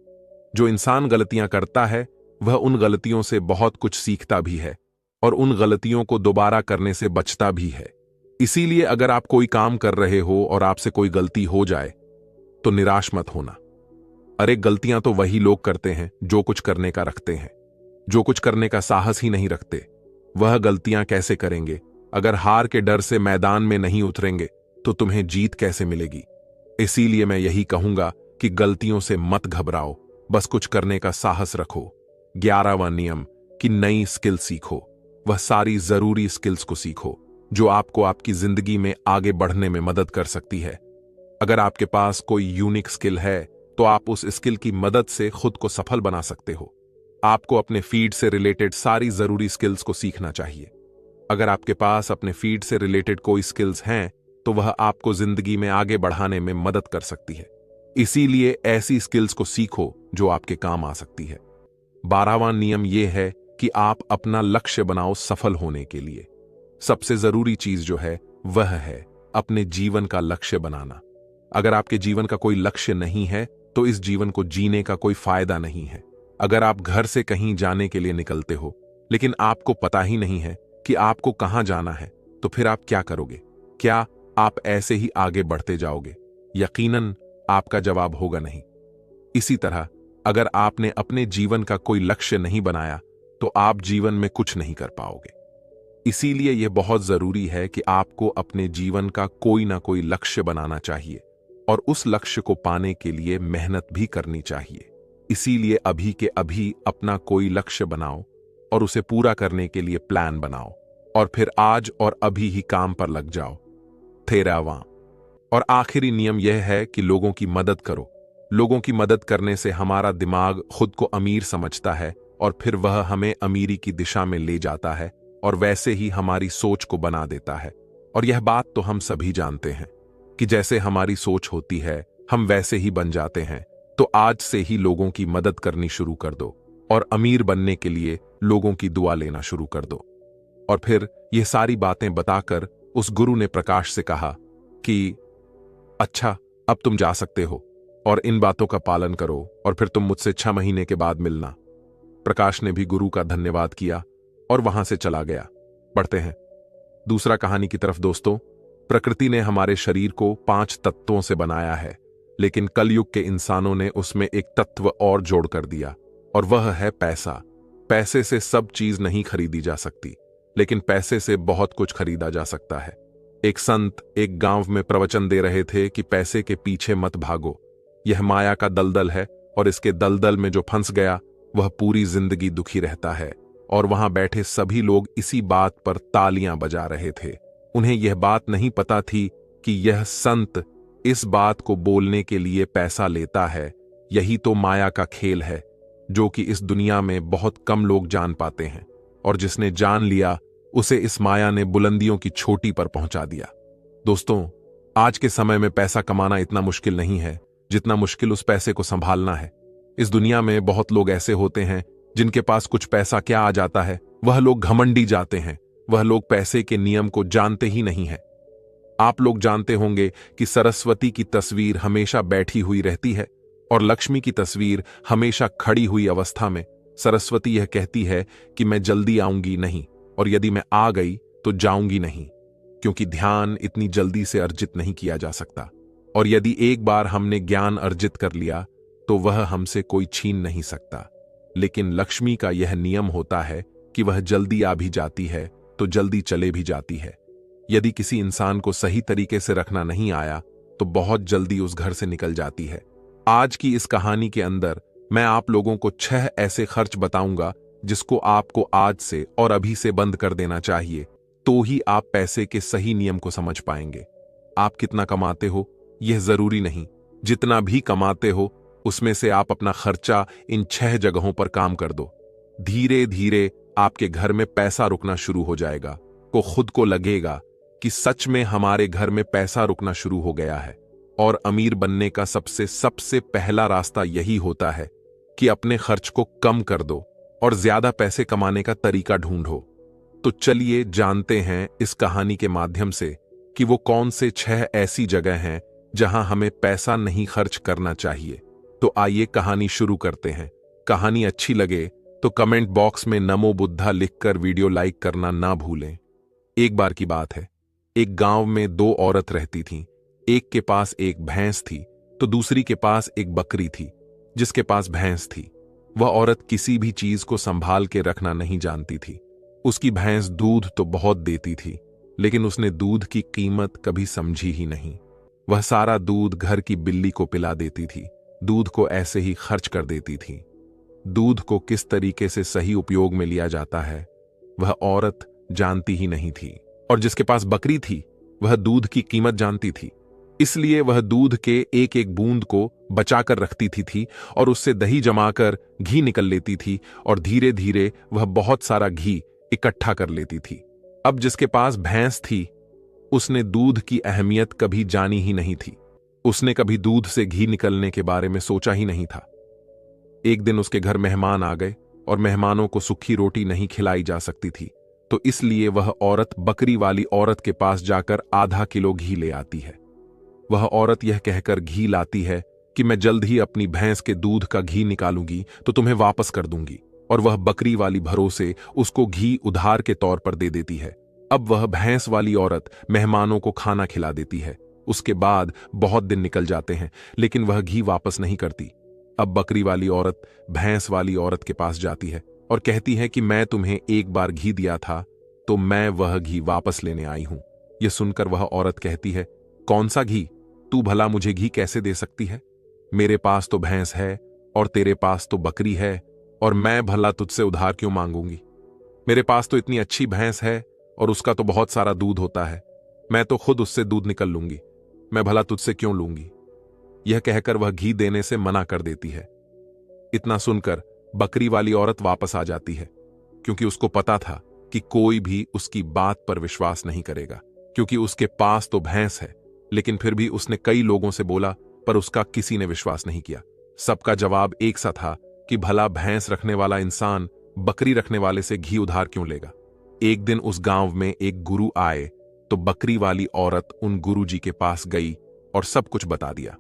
जो इंसान गलतियां करता है वह उन गलतियों से बहुत कुछ सीखता भी है और उन गलतियों को दोबारा करने से बचता भी है। इसीलिए अगर आप कोई काम कर रहे हो और आपसे कोई गलती हो जाए तो निराश मत होना। अरे गलतियां तो वही लोग करते हैं जो कुछ करने का रखते हैं। जो कुछ करने का साहस ही नहीं रखते वह गलतियां कैसे करेंगे? अगर हार के डर से मैदान में नहीं उतरेंगे तो तुम्हें जीत कैसे मिलेगी? इसीलिए मैं यही कहूंगा कि गलतियों से मत घबराओ, बस कुछ करने का साहस रखो। 11वां नियम कि नई स्किल सीखो। वह सारी जरूरी स्किल्स को सीखो जो आपको आपकी जिंदगी में आगे बढ़ने में मदद कर सकती है। अगर आपके पास कोई यूनिक स्किल है तो आप उस स्किल की मदद से खुद को सफल बना सकते हो। आपको अपने फील्ड से रिलेटेड सारी जरूरी स्किल्स को सीखना चाहिए। अगर आपके पास अपने फील्ड से रिलेटेड कोई स्किल्स हैं तो वह आपको जिंदगी में आगे बढ़ाने में मदद कर सकती है। इसीलिए ऐसी स्किल्स को सीखो जो आपके काम आ सकती है। 12वां नियम यह है कि आप अपना लक्ष्य बनाओ सफल होने के लिए। सबसे जरूरी चीज जो है वह है अपने जीवन का लक्ष्य बनाना। अगर आपके जीवन का कोई लक्ष्य नहीं है तो इस जीवन को जीने का कोई फायदा नहीं है। अगर आप घर से कहीं जाने के लिए निकलते हो लेकिन आपको पता ही नहीं है कि आपको कहां जाना है तो फिर आप क्या करोगे? क्या आप ऐसे ही आगे बढ़ते जाओगे? यकीनन आपका जवाब होगा नहीं। इसी तरह अगर आपने अपने जीवन का कोई लक्ष्य नहीं बनाया तो आप जीवन में कुछ नहीं कर पाओगे। इसीलिए यह बहुत जरूरी है कि आपको अपने जीवन का कोई ना कोई लक्ष्य बनाना चाहिए और उस लक्ष्य को पाने के लिए मेहनत भी करनी चाहिए। इसीलिए अभी के अभी अपना कोई लक्ष्य बनाओ और उसे पूरा करने के लिए प्लान बनाओ और फिर आज और अभी ही काम पर लग जाओ। 13वां और आखिरी नियम यह है कि लोगों की मदद करो। लोगों की मदद करने से हमारा दिमाग खुद को अमीर समझता है और फिर वह हमें अमीरी की दिशा में ले जाता है और वैसे ही हमारी सोच को बना देता है। और यह बात तो हम सभी जानते हैं कि जैसे हमारी सोच होती है हम वैसे ही बन जाते हैं। तो आज से ही लोगों की मदद करनी शुरू कर दो और अमीर बनने के लिए लोगों की दुआ लेना शुरू कर दो। और फिर ये सारी बातें बताकर उस गुरु ने प्रकाश से कहा कि अच्छा, अब तुम जा सकते हो और इन बातों का पालन करो और फिर तुम मुझसे 6 महीने के बाद मिलना। प्रकाश ने भी गुरु का धन्यवाद किया और वहां से चला गया। बढ़ते हैं दूसरा कहानी की तरफ। दोस्तों, प्रकृति ने हमारे शरीर को 5 तत्वों से बनाया है, लेकिन कलयुग के इंसानों ने उसमें एक तत्व और जोड़ कर दिया और वह है पैसा। पैसे से सब चीज नहीं खरीदी जा सकती, लेकिन पैसे से बहुत कुछ खरीदा जा सकता है। एक संत एक गांव में प्रवचन दे रहे थे कि पैसे के पीछे मत भागो, यह माया का दलदल है और इसके दलदल में जो फंस गया वह पूरी जिंदगी दुखी रहता है। और वहां बैठे सभी लोग इसी बात पर तालियां बजा रहे थे। उन्हें यह बात नहीं पता थी कि यह संत इस बात को बोलने के लिए पैसा लेता है। यही तो माया का खेल है जो कि इस दुनिया में बहुत कम लोग जान पाते हैं, और जिसने जान लिया उसे इस माया ने बुलंदियों की चोटी पर पहुंचा दिया। दोस्तों, आज के समय में पैसा कमाना इतना मुश्किल नहीं है जितना मुश्किल उस पैसे को संभालना है। इस दुनिया में बहुत लोग ऐसे होते हैं जिनके पास कुछ पैसा क्या आ जाता है, वह लोग घमंडी जाते हैं। वह लोग पैसे के नियम को जानते ही नहीं है। आप लोग जानते होंगे कि सरस्वती की तस्वीर हमेशा बैठी हुई रहती है और लक्ष्मी की तस्वीर हमेशा खड़ी हुई अवस्था में। सरस्वती यह कहती है कि मैं जल्दी आऊंगी नहीं, और यदि मैं आ गई तो जाऊंगी नहीं, क्योंकि ध्यान इतनी जल्दी से अर्जित नहीं किया जा सकता। और यदि एक बार हमने ज्ञान अर्जित कर लिया तो वह हमसे कोई छीन नहीं सकता। लेकिन लक्ष्मी का यह नियम होता है कि वह जल्दी आ भी जाती है तो जल्दी चले भी जाती है। यदि किसी इंसान को सही तरीके से रखना नहीं आया तो बहुत जल्दी उस घर से निकल जाती है। आज की इस कहानी के अंदर मैं आप लोगों को 6 ऐसे खर्च बताऊंगा जिसको आपको आज से और अभी से बंद कर देना चाहिए, तो ही आप पैसे के सही नियम को समझ पाएंगे। आप कितना कमाते हो यह जरूरी नहीं, जितना भी कमाते हो उसमें से आप अपना खर्चा इन 6 जगहों पर काम कर दो। धीरे धीरे आपके घर में पैसा रुकना शुरू हो जाएगा। को खुद को लगेगा कि सच में हमारे घर में पैसा रुकना शुरू हो गया है। और अमीर बनने का सबसे सबसे पहला रास्ता यही होता है कि अपने खर्च को कम कर दो और ज्यादा पैसे कमाने का तरीका ढूंढो। तो चलिए जानते हैं इस कहानी के माध्यम से कि वो कौन से 6 ऐसी जगह हैं जहां हमें पैसा नहीं खर्च करना चाहिए। तो आइए कहानी शुरू करते हैं। कहानी अच्छी लगे तो कमेंट बॉक्स में नमो बुद्धा लिखकर वीडियो लाइक करना ना भूलें। एक बार की बात है, एक गांव में 2 औरत रहती थीं। एक के पास एक भैंस थी तो दूसरी के पास एक बकरी थी। जिसके पास भैंस थी वह औरत किसी भी चीज को संभाल के रखना नहीं जानती थी। उसकी भैंस दूध तो बहुत देती थी, लेकिन उसने दूध की कीमत कभी समझी ही नहीं। वह सारा दूध घर की बिल्ली को पिला देती थी, दूध को ऐसे ही खर्च कर देती थी। दूध को किस तरीके से सही उपयोग में लिया जाता है वह औरत जानती ही नहीं थी। और जिसके पास बकरी थी वह दूध की कीमत जानती थी, इसलिए वह दूध के एक एक बूंद को बचाकर रखती थी और उससे दही जमाकर घी निकल लेती थी और धीरे धीरे वह बहुत सारा घी इकट्ठा कर लेती थी। अब जिसके पास भैंस थी उसने दूध की अहमियत कभी जानी ही नहीं थी। उसने कभी दूध से घी निकलने के बारे में सोचा ही नहीं था। एक दिन उसके घर मेहमान आ गए और मेहमानों को सूखी रोटी नहीं खिलाई जा सकती थी, तो इसलिए वह औरत बकरी वाली औरत के पास जाकर आधा किलो घी ले आती है। वह औरत यह कहकर घी लाती है कि मैं जल्द ही अपनी भैंस के दूध का घी निकालूंगी तो तुम्हें वापस कर दूंगी, और वह बकरी वाली भरोसे उसको घी उधार के तौर पर दे देती है। अब वह भैंस वाली औरत मेहमानों को खाना खिला देती है। उसके बाद बहुत दिन निकल जाते हैं लेकिन वह घी वापस नहीं करती। अब बकरी वाली औरत भैंस वाली औरत के पास जाती है और कहती है कि मैं तुम्हें एक बार घी दिया था तो मैं वह घी वापस लेने आई हूं। यह सुनकर वह औरत कहती है, कौन सा घी? तू भला मुझे घी कैसे दे सकती है? मेरे पास तो भैंस है और तेरे पास तो बकरी है, और मैं भला तुझसे उधार क्यों मांगूंगी? मेरे पास तो इतनी अच्छी भैंस है और उसका तो बहुत सारा दूध होता है, मैं तो खुद उससे दूध निकल लूंगी, मैं भला तुझसे क्यों लूंगी? यह कहकर वह घी देने से मना कर देती है। इतना सुनकर बकरी वाली औरत वापस आ जाती है, क्योंकि उसको पता था कि कोई भी उसकी बात पर विश्वास नहीं करेगा, क्योंकि उसके पास तो भैंस है। लेकिन फिर भी उसने कई लोगों से बोला पर उसका किसी ने विश्वास नहीं किया। सबका जवाब एक सा था कि भला भैंस रखने वाला इंसान बकरी रखने वाले से घी उधार क्यों लेगा। एक दिन उस गांव में एक गुरु आए तो बकरी वाली औरत उन गुरु जी के पास गई और सब कुछ बता दिया।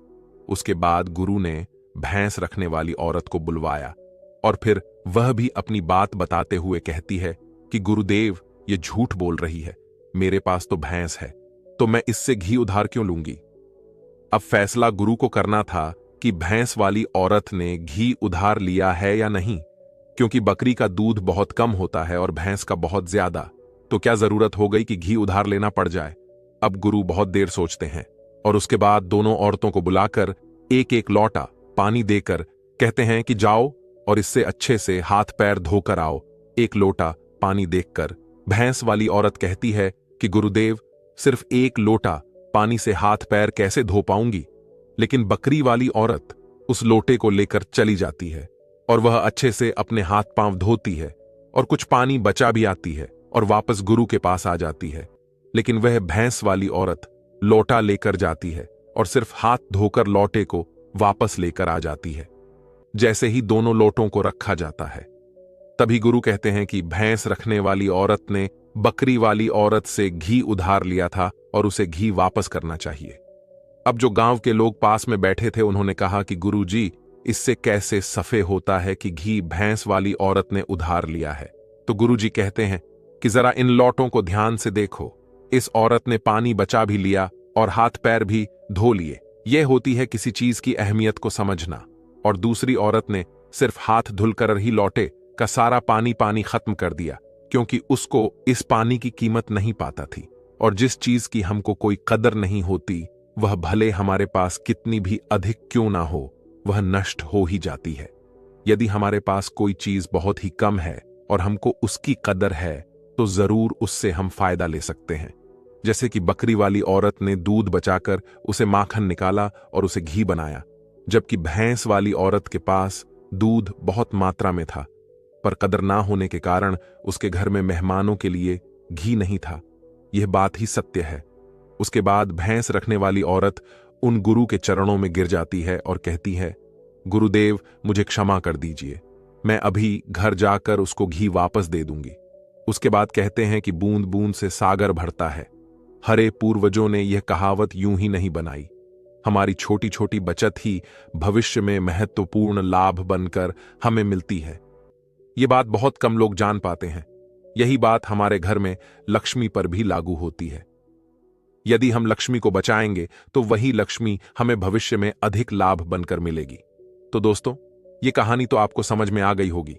उसके बाद गुरु ने भैंस रखने वाली औरत को बुलवाया और फिर वह भी अपनी बात बताते हुए कहती है कि गुरुदेव, ये झूठ बोल रही है, मेरे पास तो भैंस है, तो मैं इससे घी उधार क्यों लूंगी? अब फैसला गुरु को करना था कि भैंस वाली औरत ने घी उधार लिया है या नहीं, क्योंकि बकरी का दूध बहुत कम होता है और भैंस का बहुत ज्यादा, तो क्या जरूरत हो गई कि घी उधार लेना पड़ जाए। अब गुरु बहुत देर सोचते हैं और उसके बाद दोनों औरतों को बुलाकर एक एक लोटा पानी देकर कहते हैं कि जाओ और इससे अच्छे से हाथ पैर धोकर आओ। एक लोटा पानी देखकर भैंस वाली औरत कहती है कि गुरुदेव, सिर्फ एक लोटा पानी से हाथ पैर कैसे धो पाऊंगी? लेकिन बकरी वाली औरत उस लोटे को लेकर चली जाती है और वह अच्छे से अपने हाथ पांव धोती है और कुछ पानी बचा भी आती है और वापस गुरु के पास आ जाती है। लेकिन वह भैंस वाली औरत लोटा लेकर जाती है और सिर्फ हाथ धोकर लोटे को वापस लेकर आ जाती है। जैसे ही दोनों लोटों को रखा जाता है तभी गुरु कहते हैं कि भैंस रखने वाली औरत ने बकरी वाली औरत से घी उधार लिया था और उसे घी वापस करना चाहिए। अब जो गांव के लोग पास में बैठे थे उन्होंने कहा कि गुरु जी, इससे कैसे सफे होता है कि घी भैंस वाली औरत ने उधार लिया है। तो गुरु जी कहते हैं कि जरा इन लौटों को ध्यान से देखो, इस औरत ने पानी बचा भी लिया और हाथ पैर भी धो लिए। यह होती है किसी चीज की अहमियत को समझना। और दूसरी औरत ने सिर्फ हाथ धुलकर ही लौटे का सारा पानी खत्म कर दिया, क्योंकि उसको इस पानी की कीमत नहीं पाता थी। और जिस चीज की हमको कोई कदर नहीं होती, वह भले हमारे पास कितनी भी अधिक क्यों ना हो, वह नष्ट हो ही जाती है। यदि हमारे पास कोई चीज बहुत ही कम है और हमको उसकी कदर है तो जरूर उससे हम फायदा ले सकते हैं। जैसे कि बकरी वाली औरत ने दूध बचाकर उसे माखन निकाला और उसे घी बनाया, जबकि भैंस वाली औरत के पास दूध बहुत मात्रा में था, पर कदर ना होने के कारण उसके घर में मेहमानों के लिए घी नहीं था। यह बात ही सत्य है। उसके बाद भैंस रखने वाली औरत उन गुरु के चरणों में गिर जाती है और कहती है, गुरुदेव मुझे क्षमा कर दीजिए, मैं अभी घर जाकर उसको घी वापस दे दूंगी। उसके बाद कहते हैं कि बूंद बूंद से सागर भरता है। हरे पूर्वजों ने यह कहावत यूं ही नहीं बनाई। हमारी छोटी छोटी बचत ही भविष्य में महत्वपूर्ण लाभ बनकर हमें मिलती है। ये बात बहुत कम लोग जान पाते हैं। यही बात हमारे घर में लक्ष्मी पर भी लागू होती है। यदि हम लक्ष्मी को बचाएंगे तो वही लक्ष्मी हमें भविष्य में अधिक लाभ बनकर मिलेगी। तो दोस्तों, ये कहानी तो आपको समझ में आ गई होगी।